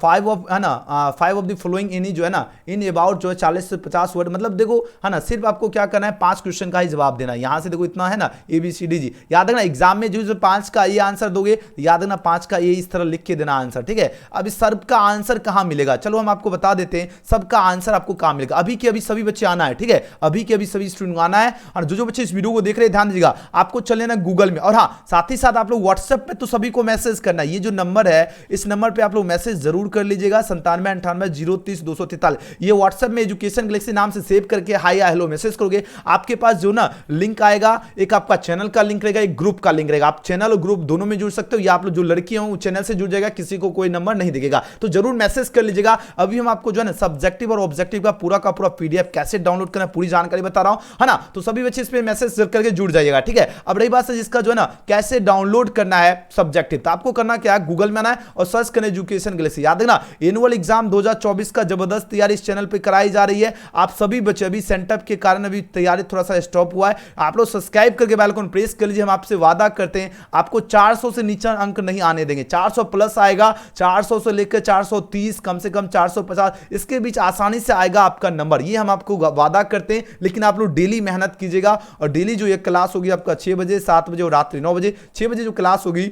5 ऑफ, है ना, 5 ऑफ द फॉलोइंग एनी जो है ना, इन अबाउट जो है 40 से 50 वर्ड, मतलब देखो, है ना, सिर्फ आपको क्या करना है, 5 क्वेश्चन का ही जवाब देना है। यहां से देखो इतना है ना, ABCDG, याद रखना एग्जाम में जो 5 का ये आंसर दोगे, याद रखना 5 का ये इस तरह लिख के देना आंसर, ठीक है। अब इस सब का आंसर कहां मिलेगा, चलो हम आपको बता देते हैं, सबका आंसर आपको कहां मिलेगा। अभी के अभी सभी बच्चे आना है, ठीक है, अभी के अभी सभी स्टूडेंट आना है, और जो बच्चे वीडियो को देख रहे हैं ध्यान दीजिएगा, आपको चल लेना गूगल में, और हाँ साथ ही साथ आप लोग व्हाट्सएप पे तो सभी को मैसेज करना है। ये जो नंबर है, इस नंबर पे आप लोग मैसेज जरूर कर लीजिएगा, 9798 ये व्हाट्सएप में एजुकेशन गैलेक्सी नाम से सेव करके हाई या हेलो मैसेज करोगे, आपके पास जो ना लिंक आएगा, एक आपका चैनल का लिंक रहेगा, एक ग्रुप का लिंक रहेगा। आप चैनल और ग्रुप दोनों में जुड़ सकते हो, या आप लोग जो लड़की हो चैनल से जुड़ जाएगा, किसी को कोई नंबर नहीं दिखेगा, तो जरूर मैसेज कर लीजिएगा। अभी हम आपको जो है ना सब्जेक्टिव और ऑब्जेक्टिव का पूरा पीडीएफ कैसे डाउनलोड करना पूरी जानकारी बता रहा हूं, है ना, तो सभी बच्चे इस पे मैसेज करके जुड़ जाइएगा, ठीक है। अब रही बात है जिसका जो है ना कैसे डाउनलोड करना है सब्जेक्टिव, तो आपको करना क्या है, गूगल में आना है और सर्च करना एजुकेशन गैलेक्सी। याद रखना एनुअल एग्जाम 2024 का जबरदस्त तैयारी इस चैनल पे कराई जा रही है। आप सभी बच्चे, अभी सेंटअप के कारण अभी तैयारी थोड़ा सा स्टॉप हुआ है, आप लोग सब्सक्राइब करके बेल आइकन प्रेस कर लीजिए। हम आपसे वादा करते हैं आपको 400 से नीचे अंक नहीं आने देंगे, 400 प्लस आएगा, 400 से लेकर 430, कम से कम 450, इसके बीच आसानी से आएगा आपका नंबर, ये हम आपको वादा करते हैं। लेकिन आप लोग डेली मेहनत कीजिएगा, और डेली जो एक क्लास होगी आपका 6 बजे, 7 बजे और रात्रि 9 बजे। 6 बजे जो क्लास होगी,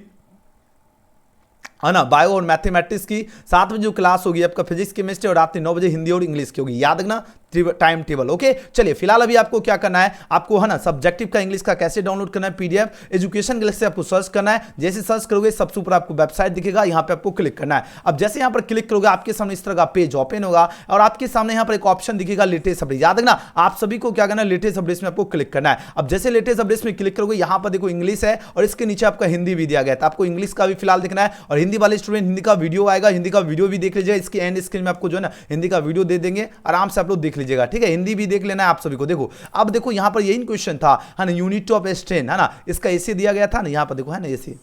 है ना, बायो और मैथमेटिक्स की, 7 बजे जो क्लास होगी आपका फिजिक्स केमिस्ट्री, और रात्रि 9 बजे हिंदी और इंग्लिश की होगी, याद रखना टाइम टेबल। ओके, चलिए फिलहाल अभी आपको क्या करना है, आपको, है ना, सब्जेक्टिव का इंग्लिश का कैसे डाउनलोड करना है पीडीएफ, एजुकेशन गैलेक्सी से आपको सर्च करना है। जैसे सर्च करोगे सबसे ऊपर आपको वेबसाइट दिखेगा, यहां पे आपको क्लिक करना है। अब जैसे यहां पर क्लिक करोगे, आपके सामने इस तरह का पेज ओपन होगा, और आपके सामने यहां पर एक ऑप्शन दिखेगा लेटेस्ट अपडेट। याद रखना आप सभी को क्या करना है, लेटेस्ट अपडेट्स में आपको क्लिक करना है। अब जैसे लेटेस्ट अपडेट्स में क्लिक करोगे, यहां पर देखो इंग्लिश है, और इसके नीचे आपका हिंदी भी दिया गया है, तो आपको इंग्लिश का भी फिलहाल देखना है, और हिंदी वाले स्टूडेंट हिंदी का वीडियो आएगा, हिंदी का वीडियो भी देख लीजिएगा। इसके एंड स्क्रीन में आपको जो है ना हिंदी का वीडियो दे देंगे, आराम से आप लोग देख लीजिएगा, ठीक है, हिंदी भी देख लेना है आप सभी को। देखो अब देखो यहां पर यही क्वेश्चन था, है ना, यूनिट ऑफ स्ट्रेन, है ना, इसका ऐसे दिया गया था ना, यहां पर देखो, है ना, ऐसे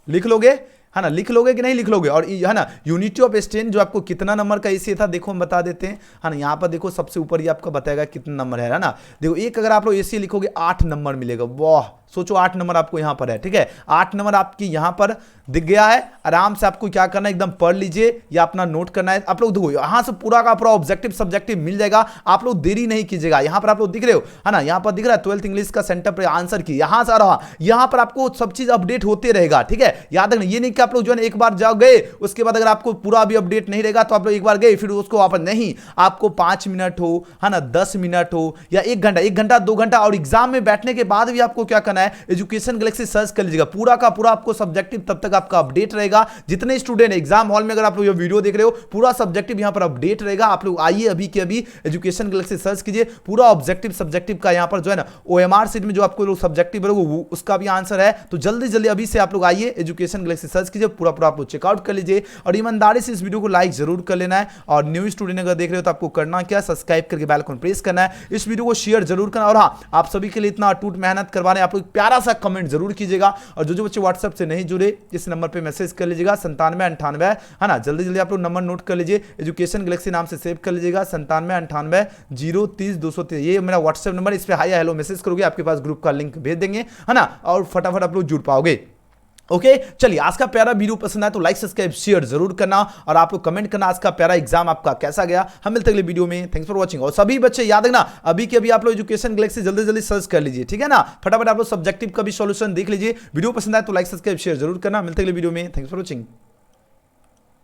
लिख लोगे, है ना, लिख लोगे कि नहीं लिख लोगे। और है ना यूनिटी ऑफ स्ट्रेन जो आपको कितना नंबर का ऐसे था, देखो हम बता देते हैं, है ना, यहाँ पर देखो सबसे ऊपर ये आपका बताएगा कितना नंबर है ना। देखो एक अगर आप लोग ऐसे लिखोगे 8 नंबर मिलेगा, वाह सोचो 8 नंबर आपको यहां पर है, ठीक है, 8 नंबर आपकी यहां पर दिख गया है। आराम से आपको क्या करना है, एकदम पढ़ लीजिए या अपना नोट करना है। आप लोग देखो यहां से पूरा का पूरा ऑब्जेक्टिव सब्जेक्टिव मिल जाएगा, आप लोग देरी नहीं कीजिएगा। यहां पर आप लोग दिख रहे हो, है ना, यहां पर दिख रहा है 12th इंग्लिश का सेंटर पर आंसर की, यहां से आ रहा, यहां पर आपको सब चीज अपडेट होते रहेगा, ठीक है। याद रखना ये नहीं कि आप लोग जो है एक बार जाओ गए, उसके बाद अगर आपको पूरा भी अपडेट नहीं रहेगा तो आप लोग एक बार गए फिर उसको वापस नहीं, आपको 5 मिनट हो, है ना, 10 मिनट हो, या 1 घंटा 2 घंटा, और एग्जाम में बैठने के बाद भी आपको क्या करना है, एजुकेशन गैलेक्सी सर्च कर लीजिएगा, पूरा का पूरा आपको सब्जेक्टिव तब तक आपका अपडेट रहेगा। जितने स्टूडेंट एग्जाम हॉल में अगर आप लोग ये वीडियो देख रहे हो, पूरा सब्जेक्टिव यहां पर अपडेट रहेगा। आप लोग आइए अभी के अभी एजुकेशन गैलेक्सी सर्च कीजिए, पूरा ऑब्जेक्टिव सब्जेक्टिव का यहां पर जो है ना ओएमआर सीट में जो आपको लोग सब्जेक्टिव रहेगा उसका भी आंसर है। तो जल्दी जल्दी अभी से आप लोग आइए एजुकेशन गैलेक्सी सर्च कीजिए, पूरा पूरा आप लोग चेकआउट कर लीजिए, और ईमानदारी से इस वीडियो को लाइक जरूर कर लेना है। और न्यू स्टूडेंट अगर देख रहे हो तो आपको करना क्या, सब्सक्राइब करके बेल आइकन प्रेस करना है, इस वीडियो को शेयर जरूर करना। और हाँ, आप सभी के लिए इतना अटूट मेहनत करवाने आप लोग प्यारा सा कमेंट जरूर कीजिएगा। और जो बच्चे व्हाट्सएप से नहीं जुड़े, इस नंबर पे मैसेज कर लीजिएगा 9798, है ना, जल्दी जल्दी आप लोग नंबर नोट कर लीजिए, एजुकेशन गैलेक्सी नाम से सेव कर लीजिएगा 9798 030 203, ये मेरा व्हाट्सएप नंबर, इस पे हाई या हेलो मैसेज करोगे, आपके पास ग्रुप का लिंक भेज देंगे, है ना, और फटाफट आप लोग जुड़ पाओगे। ओके चलिए, आज का प्यारा वीडियो पसंद आया तो लाइक सब्सक्राइब शेयर जरूर करना और आपको कमेंट करना आज का प्यारा एग्जाम आपका कैसा गया। हम मिलते हैं अगले वीडियो में। Thanks for watching. और सभी बच्चे याद रखना, अभी के अभी आप लोग एजुकेशन गैलेक्सी जल्दी जल्दी सर्च कर लीजिए, ठीक है ना। फटाफट आप लोग सब्जेक्टिव का भी सॉल्यूशन देख लीजिए। वीडियो पसंद आया तो लाइक सब्सक्राइब शेयर जरूर करना। मिलते हैं अगले वीडियो में। Thanks for watching.